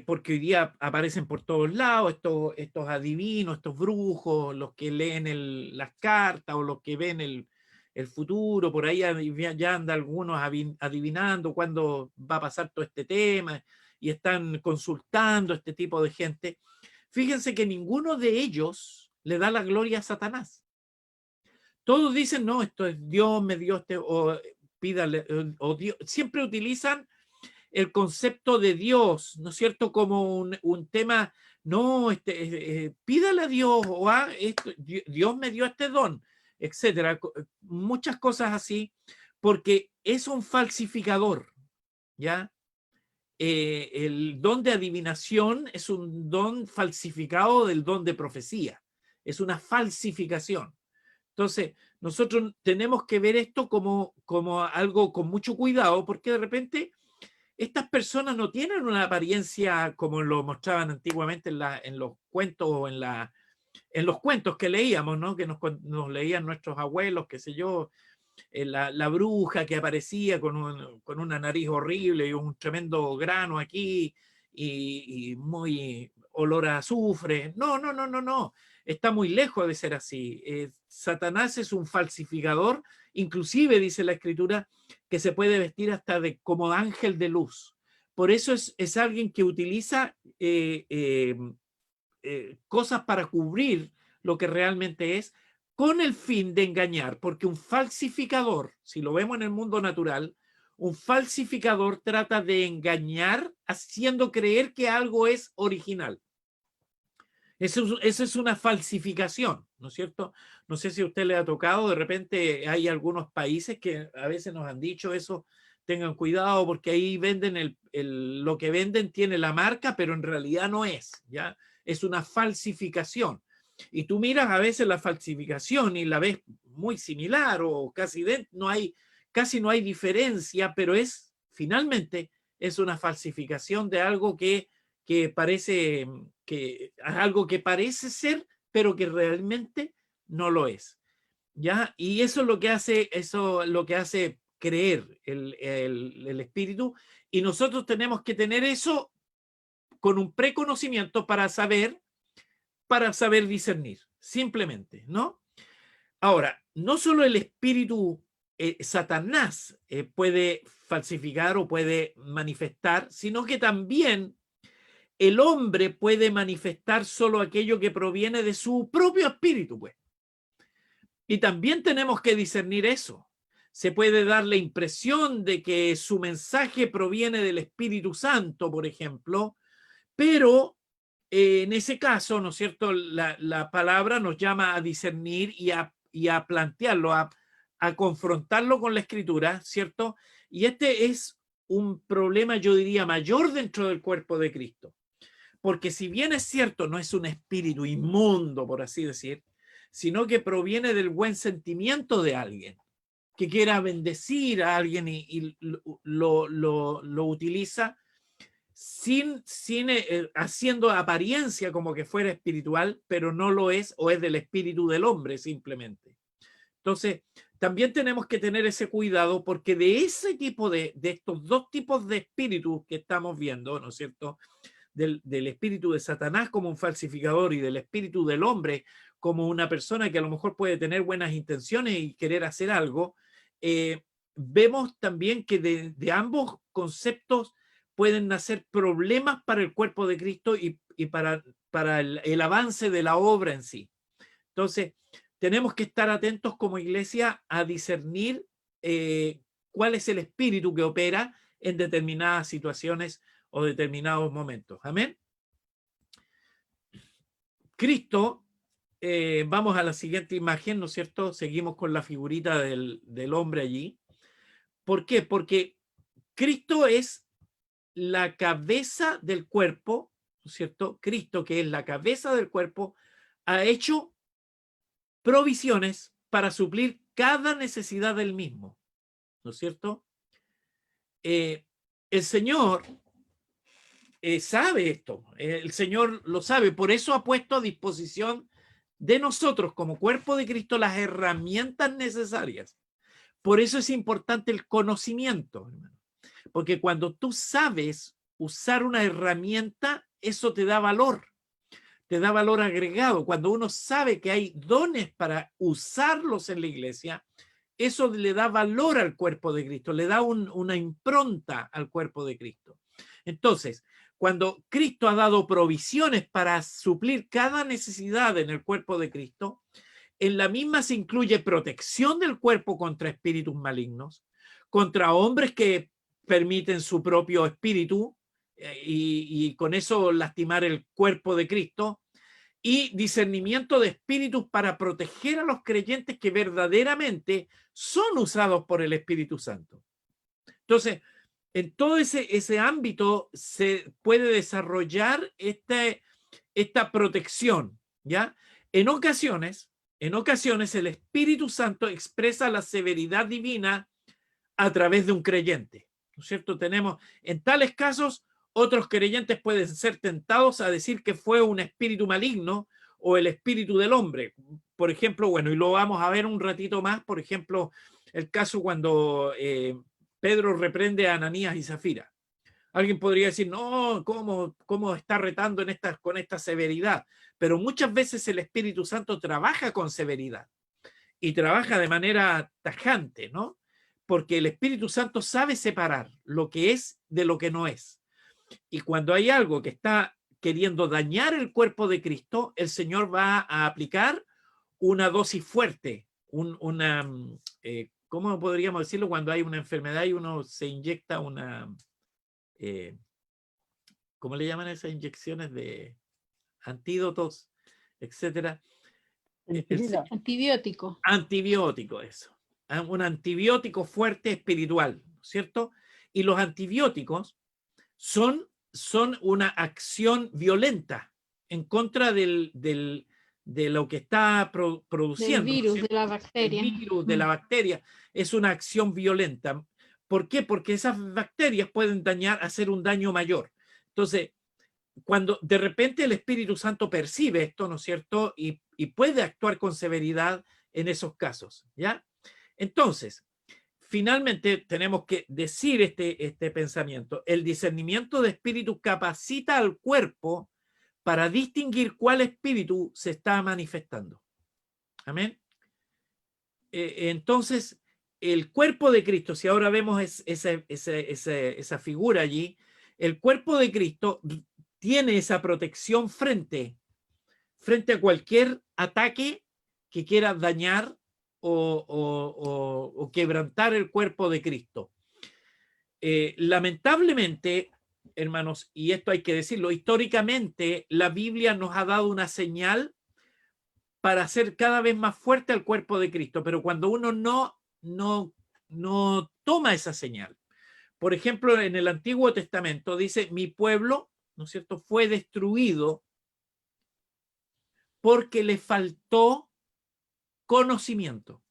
porque hoy día aparecen por todos lados estos adivinos, estos brujos, los que leen las cartas o los que ven el futuro, por ahí ya anda algunos adivinando cuándo va a pasar todo este tema y están consultando a este tipo de gente. Fíjense que ninguno de ellos le da la gloria a Satanás. Todos dicen, no, esto es Dios me dio este, o pídale, o Dios. Siempre utilizan el concepto de Dios, ¿no es cierto? Como un tema, no, pídale a Dios, o Dios me dio este don, etcétera. Muchas cosas así, porque es un falsificador, ¿ya? El don de adivinación es un don falsificado del don de profecía, es una falsificación. Entonces, nosotros tenemos que ver esto como algo con mucho cuidado, porque de repente estas personas no tienen una apariencia como lo mostraban antiguamente en los cuentos o en los cuentos que leíamos, ¿no? Que nos leían nuestros abuelos, qué sé yo, la bruja que aparecía con una nariz horrible y un tremendo grano aquí y muy olor a azufre. No. Está muy lejos de ser así. Satanás es un falsificador, inclusive dice la Escritura que se puede vestir hasta como ángel de luz. Por eso es alguien que utiliza cosas para cubrir lo que realmente es, con el fin de engañar, porque un falsificador, si lo vemos en el mundo natural, un falsificador trata de engañar haciendo creer que algo es original. Eso es una falsificación, ¿no es cierto? No sé si a usted le ha tocado, de repente hay algunos países que a veces nos han dicho eso, tengan cuidado porque ahí venden lo que venden tiene la marca, pero en realidad no es, ¿ya? Es una falsificación. Y tú miras a veces la falsificación y la ves muy similar o casi casi no hay diferencia, pero finalmente es una falsificación de algo que parece algo que parece ser, pero que realmente no lo es. ¿Ya? Y eso es lo que hace creer el espíritu, y nosotros tenemos que tener eso con un preconocimiento para saber discernir, simplemente, ¿no? Ahora, no solo el espíritu Satanás puede falsificar o puede manifestar, sino que también el hombre puede manifestar solo aquello que proviene de su propio espíritu, pues. Y también tenemos que discernir eso. Se puede dar la impresión de que su mensaje proviene del Espíritu Santo, por ejemplo, pero en ese caso, ¿no es cierto?, la palabra nos llama a discernir y a plantearlo, a confrontarlo con la Escritura, ¿cierto? Y este es un problema, yo diría, mayor dentro del cuerpo de Cristo. Porque si bien es cierto, no es un espíritu inmundo, por así decir, sino que proviene del buen sentimiento de alguien que quiera bendecir a alguien y lo utiliza sin haciendo apariencia como que fuera espiritual, pero no lo es, o es del espíritu del hombre simplemente. Entonces, también tenemos que tener ese cuidado, porque de ese tipo de estos dos tipos de espíritus que estamos viendo, ¿no es cierto?, del espíritu de Satanás como un falsificador y del espíritu del hombre como una persona que a lo mejor puede tener buenas intenciones y querer hacer algo, vemos también que de ambos conceptos pueden nacer problemas para el cuerpo de Cristo y para el avance de la obra en sí. Entonces, tenemos que estar atentos como iglesia a discernir cuál es el espíritu que opera en determinadas situaciones o determinados momentos. Amén. Cristo, vamos a la siguiente imagen, ¿no es cierto? Seguimos con la figurita del hombre allí. ¿Por qué? Porque Cristo es la cabeza del cuerpo, ¿no es cierto? Cristo, que es la cabeza del cuerpo, ha hecho provisiones para suplir cada necesidad del mismo, ¿no es cierto? El Señor sabe esto, el Señor lo sabe, por eso ha puesto a disposición de nosotros como cuerpo de Cristo las herramientas necesarias. Por eso es importante el conocimiento, hermano, porque cuando tú sabes usar una herramienta, eso te da valor agregado. Cuando uno sabe que hay dones para usarlos en la iglesia, eso le da valor al cuerpo de Cristo, le da una impronta al cuerpo de Cristo. Entonces, cuando Cristo ha dado provisiones para suplir cada necesidad en el cuerpo de Cristo, en la misma se incluye protección del cuerpo contra espíritus malignos, contra hombres que permiten su propio espíritu y con eso lastimar el cuerpo de Cristo, y discernimiento de espíritus para proteger a los creyentes que verdaderamente son usados por el Espíritu Santo. Entonces, en todo ese ámbito se puede desarrollar esta protección, ¿ya? En ocasiones el Espíritu Santo expresa la severidad divina a través de un creyente, ¿no es cierto? Tenemos, en tales casos, otros creyentes pueden ser tentados a decir que fue un espíritu maligno o el espíritu del hombre. Por ejemplo, bueno, y lo vamos a ver un ratito más, por ejemplo, el caso cuando Pedro reprende a Ananías y Zafira. Alguien podría decir, no, ¿cómo está retando con esta severidad? Pero muchas veces el Espíritu Santo trabaja con severidad y trabaja de manera tajante, ¿no? Porque el Espíritu Santo sabe separar lo que es de lo que no es. Y cuando hay algo que está queriendo dañar el cuerpo de Cristo, el Señor va a aplicar una dosis fuerte, ¿cómo podríamos decirlo? Cuando hay una enfermedad y uno se inyecta ¿cómo le llaman esas inyecciones de antídotos, etcétera? Antibiótico. Antibiótico, eso. Un antibiótico fuerte espiritual, ¿cierto? Y los antibióticos son una acción violenta en contra de lo que está produciendo. Del virus, de la bacteria. El virus, de la bacteria, es una acción violenta. ¿Por qué? Porque esas bacterias pueden hacer un daño mayor. Entonces, cuando de repente el Espíritu Santo percibe esto, ¿no es cierto? Y puede actuar con severidad en esos casos, ¿ya? Entonces, finalmente tenemos que decir este pensamiento. El discernimiento de espíritu capacita al cuerpo para distinguir cuál espíritu se está manifestando. Amén. Entonces, el cuerpo de Cristo, si ahora vemos esa figura allí, el cuerpo de Cristo tiene esa protección frente a cualquier ataque que quiera dañar o quebrantar el cuerpo de Cristo. Lamentablemente, hermanos, y esto hay que decirlo, históricamente la Biblia nos ha dado una señal para hacer cada vez más fuerte al cuerpo de Cristo, pero cuando uno no toma esa señal, por ejemplo, en el Antiguo Testamento dice, mi pueblo, ¿no es cierto?, fue destruido porque le faltó conocimiento.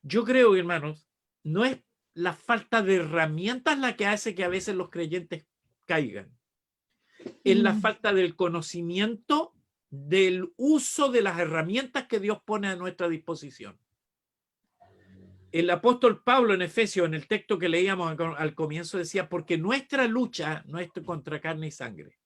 Yo creo, hermanos, no es la falta de herramientas la que hace que a veces los creyentes caigan. Es la falta del conocimiento del uso de las herramientas que Dios pone a nuestra disposición. El apóstol Pablo en Efesios, en el texto que leíamos al comienzo, decía, porque nuestra lucha no es contra carne y sangre.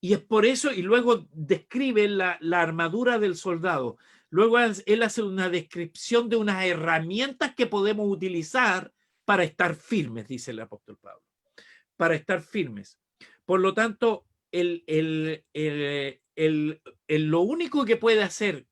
Y es por eso, y luego describe la armadura del soldado. Luego él hace una descripción de unas herramientas que podemos utilizar para estar firmes, dice el apóstol Pablo. Para estar firmes. Por lo tanto, lo único que puede hacer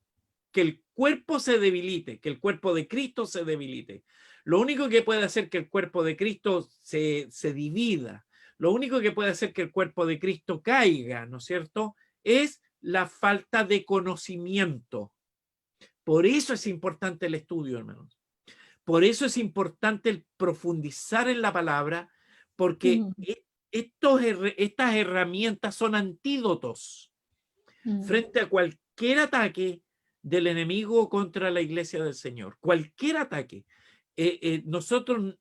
que el cuerpo se debilite, que el cuerpo de Cristo se debilite, lo único que puede hacer que el cuerpo de Cristo se divida, lo único que puede hacer que el cuerpo de Cristo caiga, ¿no es cierto?, es la falta de conocimiento. Por eso es importante el estudio, hermanos. Por eso es importante el profundizar en la palabra, porque estas herramientas son antídotos frente a cualquier ataque del enemigo contra la iglesia del Señor. Cualquier ataque. Nosotros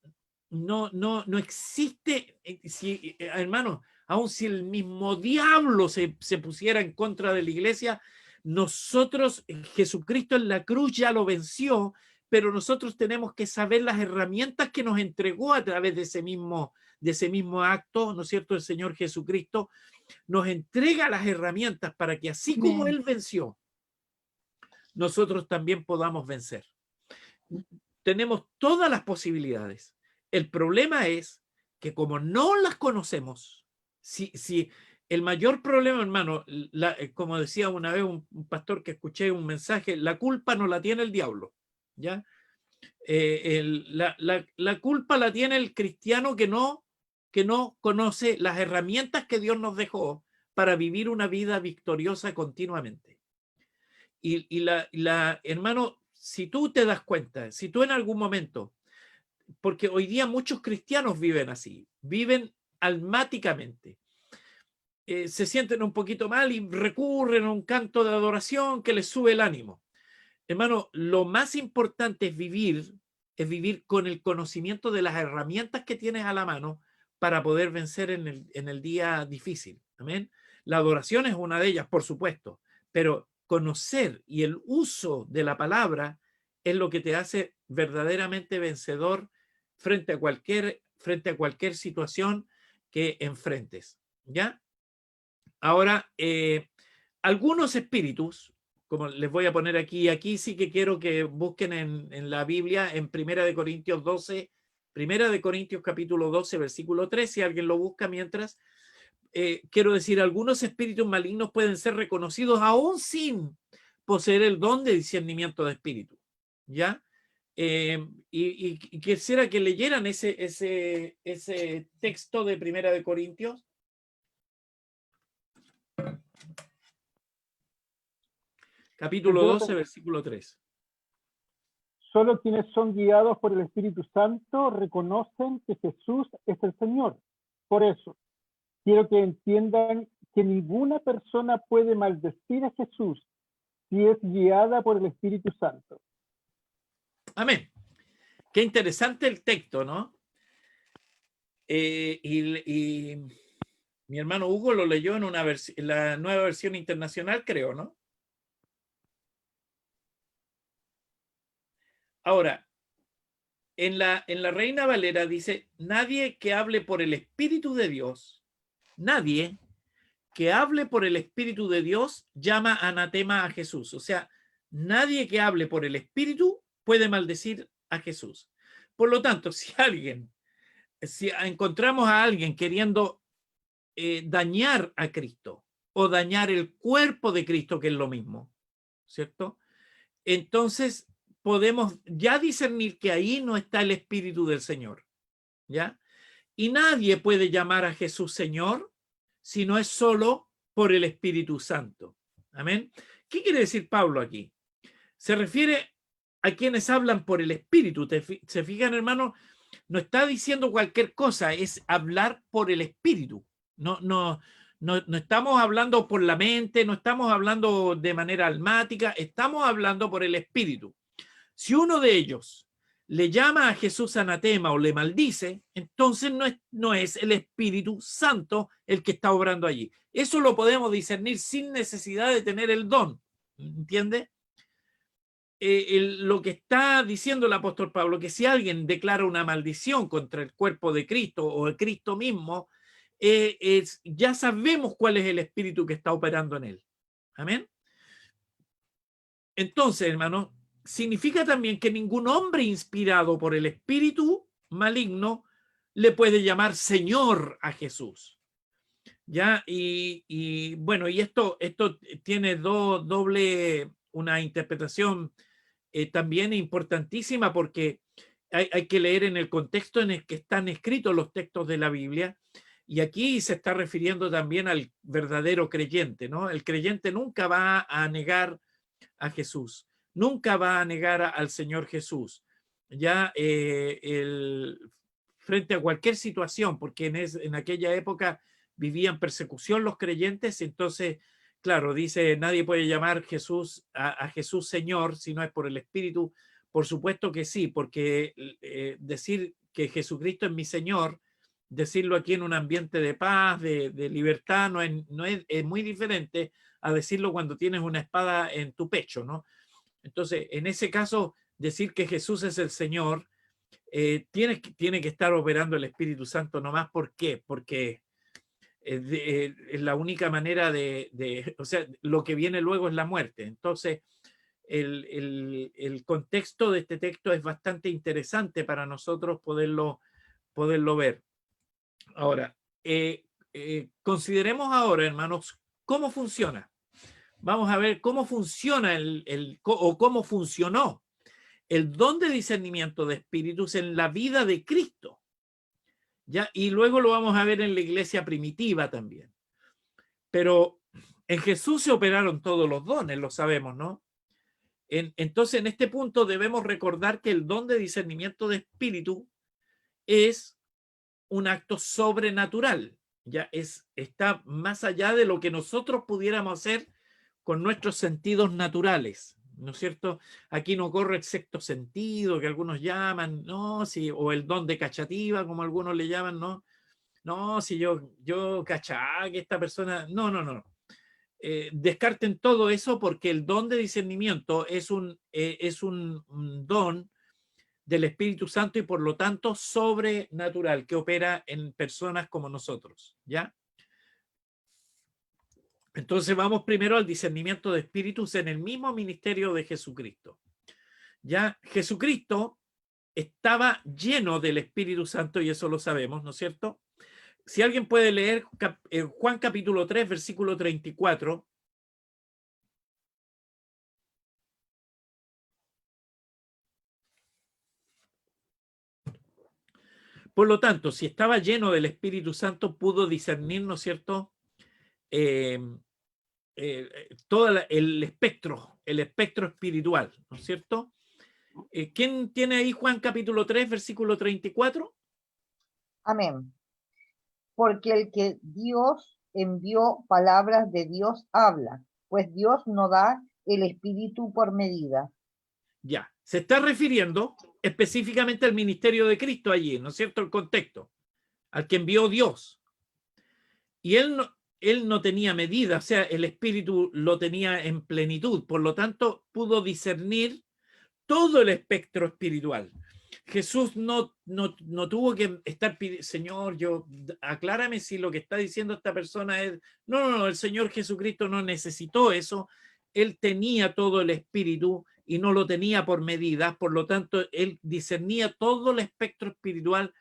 no existe, hermano, aun si el mismo diablo se pusiera en contra de la iglesia, nosotros, Jesucristo en la cruz ya lo venció, pero nosotros tenemos que saber las herramientas que nos entregó a través de ese mismo acto, ¿no es cierto? El Señor Jesucristo nos entrega las herramientas para que así como Él venció, nosotros también podamos vencer. Tenemos todas las posibilidades. El problema es que como no las conocemos, si el mayor problema, hermano, como decía una vez un pastor que escuché un mensaje, la culpa no la tiene el diablo, ¿ya? La culpa la tiene el cristiano que no conoce las herramientas que Dios nos dejó para vivir una vida victoriosa continuamente. Hermano, si tú te das cuenta, si tú en algún momento, porque hoy día muchos cristianos viven así, viven almáticamente, se sienten un poquito mal y recurren a un canto de adoración que les sube el ánimo. Hermano, lo más importante es vivir con el conocimiento de las herramientas que tienes a la mano para poder vencer en el día difícil. Amén. La adoración es una de ellas, por supuesto, pero conocer y el uso de la palabra es lo que te hace verdaderamente vencedor frente a cualquier situación que enfrentes. ¿Ya? Ahora, algunos espíritus, como les voy a poner aquí sí que quiero que busquen en la Biblia, en 1 Corintios 12, 1 Corintios capítulo 12, versículo 3, si alguien lo busca mientras, quiero decir, algunos espíritus malignos pueden ser reconocidos aún sin poseer el don de discernimiento de espíritu, ¿ya? Y quisiera que leyeran ese texto de 1 Corintios. Capítulo 12, versículo 3. Solo quienes son guiados por el Espíritu Santo reconocen que Jesús es el Señor. Por eso, quiero que entiendan que ninguna persona puede maldecir a Jesús si es guiada por el Espíritu Santo. Amén. Qué interesante el texto, ¿no? Y mi hermano Hugo lo leyó en la Nueva Versión Internacional, creo, ¿no? Ahora, en la Reina Valera dice, nadie que hable por el Espíritu de Dios, nadie que hable por el Espíritu de Dios llama anatema a Jesús. O sea, nadie que hable por el Espíritu puede maldecir a Jesús. Por lo tanto, si encontramos a alguien queriendo dañar a Cristo o dañar el cuerpo de Cristo, que es lo mismo, ¿cierto? Entonces podemos ya discernir que ahí no está el Espíritu del Señor, ¿ya? Y nadie puede llamar a Jesús Señor si no es solo por el Espíritu Santo. Amén. ¿Qué quiere decir Pablo aquí? Se refiere a quienes hablan por el Espíritu. ¿Se fijan, hermano? No está diciendo cualquier cosa, es hablar por el Espíritu. No estamos hablando por la mente, no estamos hablando de manera almática, estamos hablando por el Espíritu. Si uno de ellos le llama a Jesús anatema o le maldice, entonces no es el Espíritu Santo el que está obrando allí. Eso lo podemos discernir sin necesidad de tener el don. ¿Entiende? Lo que está diciendo el apóstol Pablo, que si alguien declara una maldición contra el cuerpo de Cristo o el Cristo mismo, ya sabemos cuál es el espíritu que está operando en él. Amén. Entonces, hermano, significa también que ningún hombre inspirado por el espíritu maligno le puede llamar Señor a Jesús. ¿Ya? Y bueno, y esto tiene una interpretación también importantísima, porque hay que leer en el contexto en el que están escritos los textos de la Biblia, y aquí se está refiriendo también al verdadero creyente, ¿no? El creyente nunca va a negar a Jesús, nunca va a negar al Señor Jesús, ya frente a cualquier situación, porque en aquella época vivían persecución los creyentes. Entonces, claro, dice, nadie puede llamar a Jesús Señor si no es por el Espíritu. Por supuesto que sí, porque decir que Jesucristo es mi Señor, decirlo aquí en un ambiente de paz, de libertad, es muy diferente a decirlo cuando tienes una espada en tu pecho, ¿no? Entonces, en ese caso, decir que Jesús es el Señor, tiene que estar operando el Espíritu Santo nomás. ¿Por qué? Porque es la única manera o sea, lo que viene luego es la muerte. Entonces, el contexto de este texto es bastante interesante para nosotros poderlo ver. Ahora, consideremos ahora, hermanos, cómo funciona. Vamos a ver cómo funciona o cómo funcionó el don de discernimiento de espíritus en la vida de Cristo. ¿Ya? Y luego lo vamos a ver en la iglesia primitiva también. Pero en Jesús se operaron todos los dones, lo sabemos, ¿no? Entonces, en este punto debemos recordar que el don de discernimiento de espíritu es un acto sobrenatural. Ya está más allá de lo que nosotros pudiéramos hacer con nuestros sentidos naturales, ¿no es cierto? Aquí no corre el sexto sentido, que algunos llaman, ¿no? Sí, o el don de cachativa, como algunos le llaman, ¿no? No, si yo cachá que esta persona... No. Descarten todo eso, porque el don de discernimiento es un don del Espíritu Santo y por lo tanto sobrenatural, que opera en personas como nosotros, ¿ya? Entonces vamos primero al discernimiento de espíritus en el mismo ministerio de Jesucristo. Ya Jesucristo estaba lleno del Espíritu Santo, y eso lo sabemos, ¿no es cierto? Si alguien puede leer Juan capítulo 3, versículo 34. Por lo tanto, si estaba lleno del Espíritu Santo, pudo discernir, ¿no es cierto?, todo el espectro espiritual, ¿no es cierto? ¿Quién tiene ahí Juan capítulo 3, versículo 34? Amén. Porque el que Dios envió, palabras de Dios habla, pues Dios no da el Espíritu por medida. Ya, se está refiriendo específicamente al ministerio de Cristo allí, ¿no es cierto? El contexto, al que envió Dios. Y él no tenía medida, o sea, el Espíritu lo tenía en plenitud, por lo tanto pudo discernir todo el espectro espiritual. Jesús no tuvo que estar pidiendo, Señor, aclárame si lo que está diciendo esta persona es... No, el Señor Jesucristo no necesitó eso. Él tenía todo el espíritu y no lo tenía por medidas, por lo tanto, él discernía todo el espectro espiritual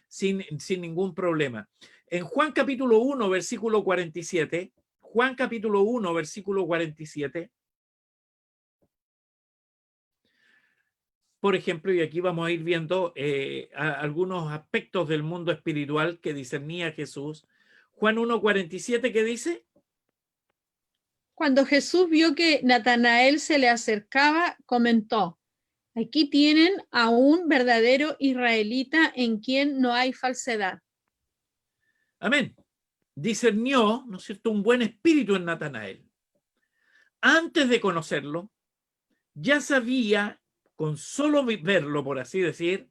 sin ningún problema. En Juan capítulo 1, versículo 47, Juan capítulo 1, versículo 47, por ejemplo, y aquí vamos a ir viendo algunos aspectos del mundo espiritual que discernía Jesús. Juan 1, 47, ¿qué dice? Cuando Jesús vio que Natanael se le acercaba, comentó: aquí tienen a un verdadero israelita en quien no hay falsedad. Amén. Discernió, ¿no es cierto?, un buen espíritu en Natanael. Antes de conocerlo, ya sabía, con solo verlo, por así decir,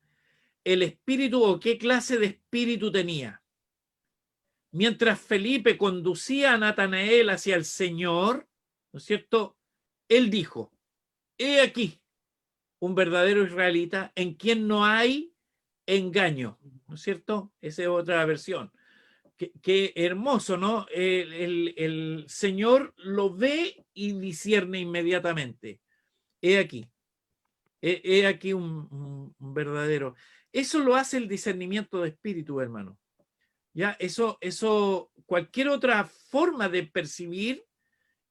el espíritu o qué clase de espíritu tenía. Mientras Felipe conducía a Natanael hacia el Señor, ¿no es cierto?, él dijo: he aquí un verdadero israelita en quien no hay engaño, ¿no es cierto? Esa es otra versión. Qué hermoso, ¿no? El Señor lo ve y discierne inmediatamente. He aquí. He aquí un verdadero. Eso lo hace el discernimiento de espíritu, hermano. Ya, eso, cualquier otra forma de percibir,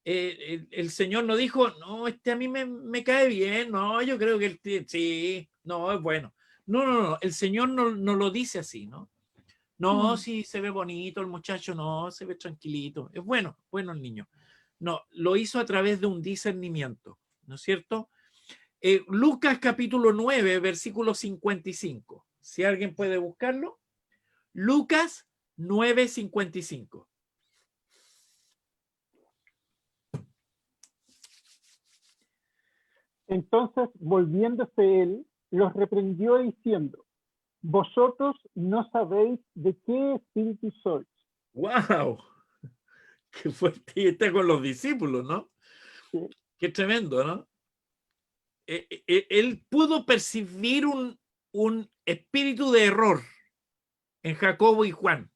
el Señor no dijo, no, a mí me cae bien, no, yo creo que sí, no, es bueno. No, el Señor no lo dice así, ¿no? No, sí, se ve bonito el muchacho, no, se ve tranquilito, es bueno el niño. No, lo hizo a través de un discernimiento, ¿no es cierto? Lucas capítulo 9, versículo 55. Si alguien puede buscarlo. Lucas 9, 55. Entonces, volviéndose él, los reprendió diciendo: vosotros no sabéis de qué espíritu sois. ¡Wow! Qué fuerte. Y está con los discípulos, ¿no? Sí. Qué tremendo, ¿no? Él pudo percibir un espíritu de error en Jacobo y Juan.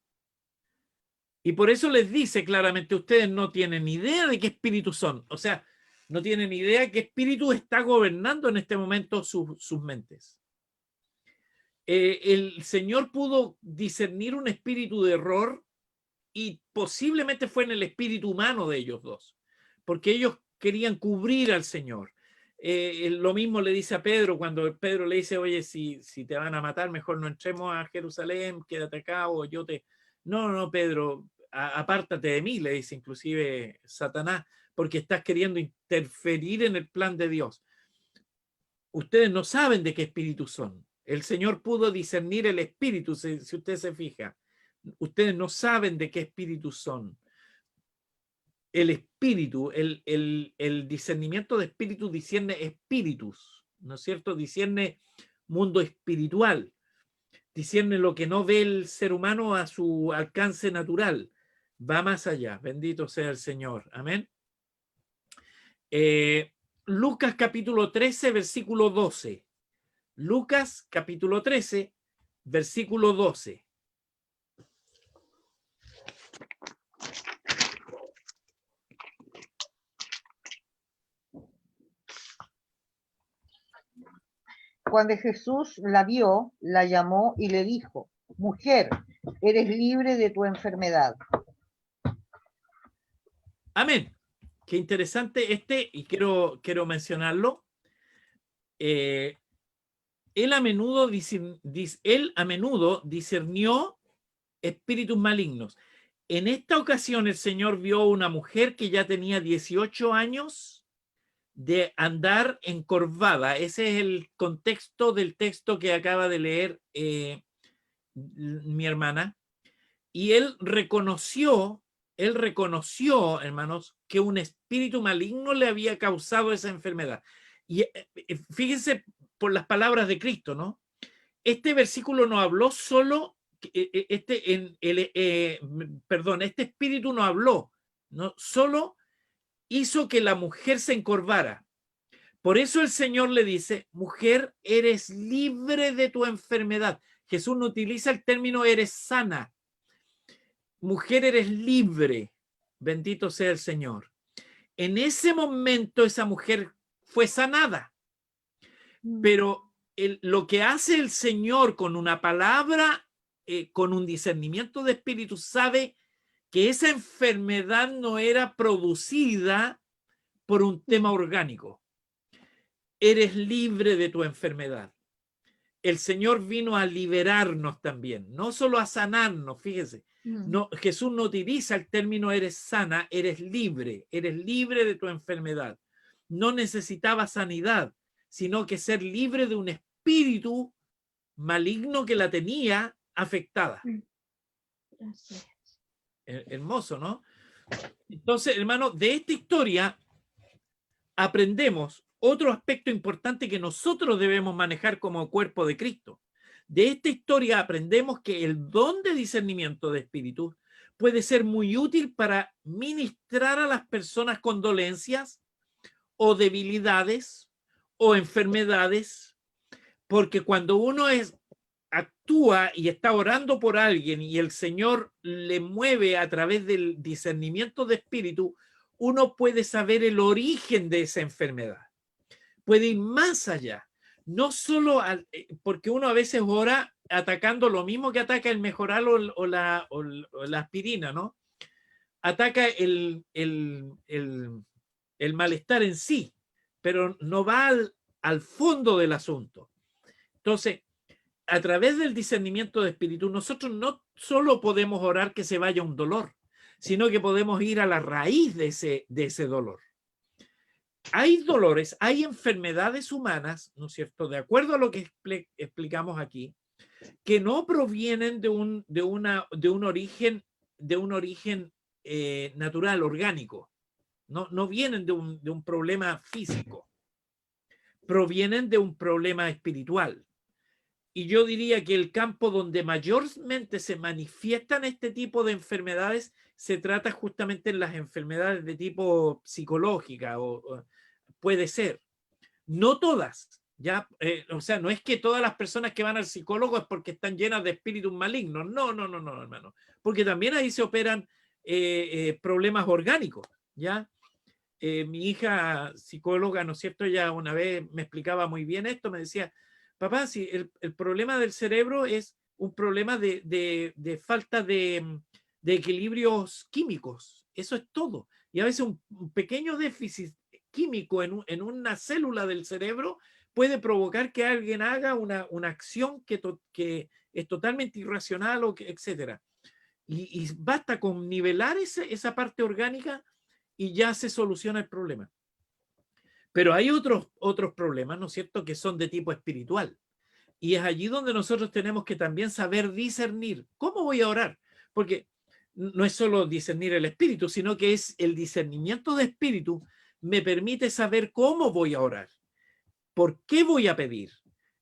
Y por eso les dice claramente, ustedes no tienen idea de qué espíritus son. O sea, no tienen idea qué espíritu está gobernando en este momento sus mentes. El Señor pudo discernir un espíritu de error y posiblemente fue en el espíritu humano de ellos dos, porque ellos querían cubrir al Señor. Lo mismo le dice a Pedro cuando Pedro le dice: oye, si te van a matar, mejor no entremos a Jerusalén, quédate acá o yo te... No, Pedro, apártate de mí, le dice inclusive Satanás, porque estás queriendo interferir en el plan de Dios. Ustedes no saben de qué espíritu son. El Señor pudo discernir el espíritu, si usted se fija. Ustedes no saben de qué espíritu son. El espíritu, el discernimiento de espíritu discierne espíritus, ¿no es cierto? Discierne mundo espiritual, discierne lo que no ve el ser humano a su alcance natural. Va más allá. Bendito sea el Señor. Amén. Lucas capítulo 13, versículo 12. Lucas capítulo 13, versículo 12. Cuando Jesús la vio, la llamó y le dijo: mujer, eres libre de tu enfermedad. Amén. Qué interesante y quiero mencionarlo. Él a menudo discernió espíritus malignos. En esta ocasión el Señor vio a una mujer que ya tenía 18 años de andar encorvada. Ese es el contexto del texto que acaba de leer mi hermana. Y él reconoció, hermanos, que un espíritu maligno le había causado esa enfermedad. Y fíjense por las palabras de Cristo, ¿no? Este versículo no habló solo, este espíritu no habló, ¿no? Solo hizo que la mujer se encorvara. Por eso el Señor le dice: mujer, eres libre de tu enfermedad. Jesús no utiliza el término eres sana. Mujer, eres libre. Bendito sea el Señor. En ese momento esa mujer fue sanada. Pero lo que hace el Señor con una palabra, con un discernimiento de espíritu, sabe que esa enfermedad no era producida por un tema orgánico. Eres libre de tu enfermedad. El Señor vino a liberarnos también, no solo a sanarnos, fíjese. No, Jesús no utiliza el término eres sana, eres libre de tu enfermedad. No necesitaba sanidad, sino que ser libre de un espíritu maligno que la tenía afectada. Gracias. Hermoso, ¿no? Entonces, hermano, de esta historia aprendemos otro aspecto importante que nosotros debemos manejar como cuerpo de Cristo. De esta historia aprendemos que el don de discernimiento de espíritus puede ser muy útil para ministrar a las personas con dolencias o debilidades o enfermedades, porque cuando uno actúa y está orando por alguien y el Señor le mueve a través del discernimiento de espíritu, uno puede saber el origen de esa enfermedad. Puede ir más allá. No solo porque uno a veces ora atacando lo mismo que ataca el mejoral o la aspirina, ¿no? Ataca el malestar en sí, pero no va al fondo del asunto. Entonces, a través del discernimiento de espíritu, nosotros no solo podemos orar que se vaya un dolor, sino que podemos ir a la raíz de ese dolor. Hay dolores, hay enfermedades humanas, ¿no es cierto?, de acuerdo a lo que explicamos aquí, que no provienen de un origen natural, orgánico. No vienen de un problema físico, provienen de un problema espiritual. Y yo diría que el campo donde mayormente se manifiestan este tipo de enfermedades se trata justamente en las enfermedades de tipo psicológica, o puede ser. No todas, ¿ya? O sea, no es que todas las personas que van al psicólogo es porque están llenas de espíritus malignos. No, hermano. Porque también ahí se operan problemas orgánicos, ¿ya? Mi hija psicóloga, ¿no es cierto? Ella una vez me explicaba muy bien esto, me decía, papá, si el problema del cerebro es un problema de falta de equilibrios químicos, eso es todo. Y a veces un pequeño déficit químico en una célula del cerebro puede provocar que alguien haga una acción que es totalmente irracional, etcétera. Y basta con nivelar esa parte orgánica y ya se soluciona el problema. Pero hay otros problemas, ¿no es cierto?, que son de tipo espiritual. Y es allí donde nosotros tenemos que también saber discernir. ¿Cómo voy a orar? Porque no es solo discernir el espíritu, sino que es el discernimiento de espíritu me permite saber cómo voy a orar. ¿Por qué voy a pedir?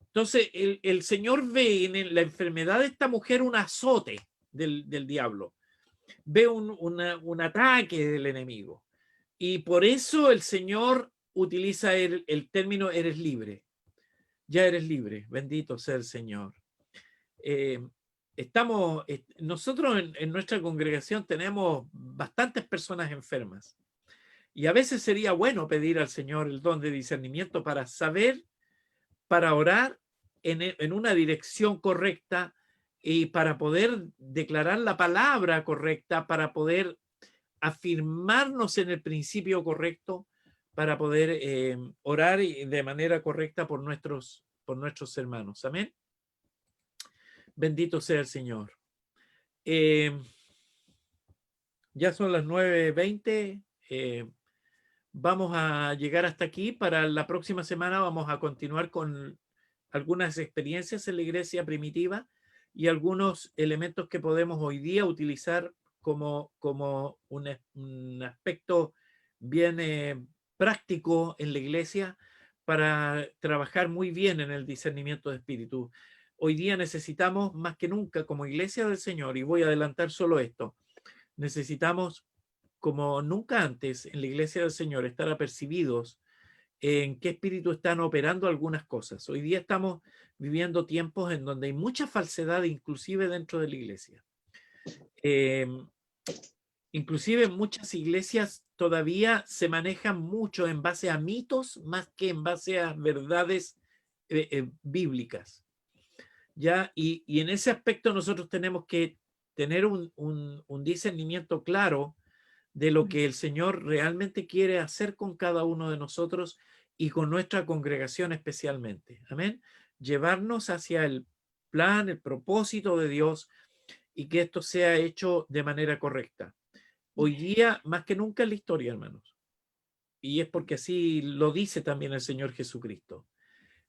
Entonces, el Señor ve en la enfermedad de esta mujer un azote del diablo. Ve un ataque del enemigo. Y por eso el Señor utiliza el término eres libre. Ya eres libre. Bendito sea el Señor. Nosotros en nuestra congregación tenemos bastantes personas enfermas. Y a veces sería bueno pedir al Señor el don de discernimiento para saber, para orar en una dirección correcta y para poder declarar la palabra correcta, para poder afirmarnos en el principio correcto, para poder orar de manera correcta por nuestros hermanos. Amén. Bendito sea el Señor. Ya son las 9:20. Vamos a llegar hasta aquí. Para la próxima semana vamos a continuar con algunas experiencias en la iglesia primitiva y algunos elementos que podemos hoy día utilizar como un aspecto bien práctico en la iglesia para trabajar muy bien en el discernimiento de espíritu. Hoy día necesitamos más que nunca como iglesia del Señor, y voy a adelantar solo esto, necesitamos como nunca antes en la iglesia del Señor estar apercibidos en qué espíritu están operando algunas cosas. Hoy día estamos viviendo tiempos en donde hay mucha falsedad, inclusive dentro de la iglesia. Inclusive muchas iglesias todavía se manejan mucho en base a mitos más que en base a verdades bíblicas. ¿Ya? Y en ese aspecto nosotros tenemos que tener un discernimiento claro de lo que el Señor realmente quiere hacer con cada uno de nosotros y con nuestra congregación especialmente. Amén. Llevarnos hacia el plan, el propósito de Dios y que esto sea hecho de manera correcta. Hoy día, más que nunca en la historia, hermanos, y es porque así lo dice también el Señor Jesucristo,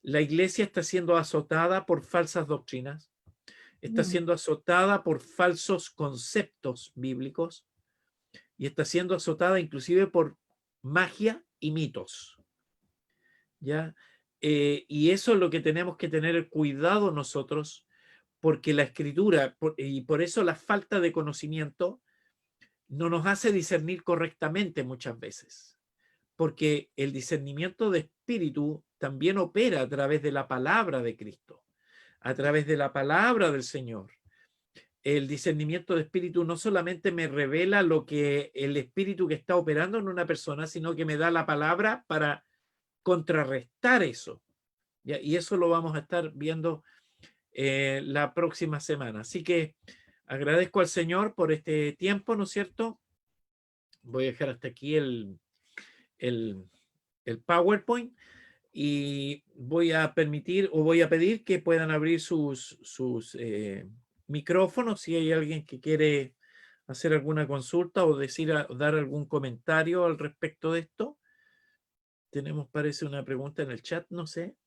la iglesia está siendo azotada por falsas doctrinas, está siendo azotada por falsos conceptos bíblicos y está siendo azotada inclusive por magia y mitos. ¿Ya? Y eso es lo que tenemos que tener cuidado nosotros, porque la escritura, y por eso la falta de conocimiento, no nos hace discernir correctamente muchas veces, porque el discernimiento de espíritu también opera a través de la palabra de Cristo, a través de la palabra del Señor. El discernimiento de espíritu no solamente me revela lo que el espíritu que está operando en una persona, sino que me da la palabra para contrarrestar eso. ¿Ya? Y eso lo vamos a estar viendo la próxima semana. Así que agradezco al Señor por este tiempo, ¿no es cierto? Voy a dejar hasta aquí el PowerPoint y voy a permitir o voy a pedir que puedan abrir sus micrófonos si hay alguien que quiere hacer alguna consulta o dar algún comentario al respecto de esto. Tenemos, parece, una pregunta en el chat, no sé.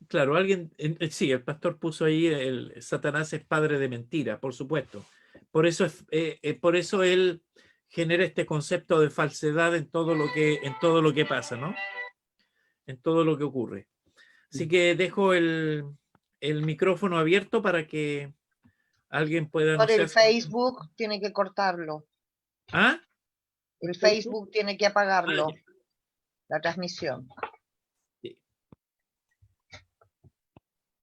Claro, alguien, sí, el pastor puso ahí, el Satanás es padre de mentira, por supuesto. Por eso él genera este concepto de falsedad en todo lo que pasa, ¿no? En todo lo que ocurre. Así que dejo el micrófono abierto para que alguien pueda... Por no sé, el Facebook tiene que cortarlo. ¿Ah? El Facebook tiene que Ah, apagarlo, ya. la transmisión.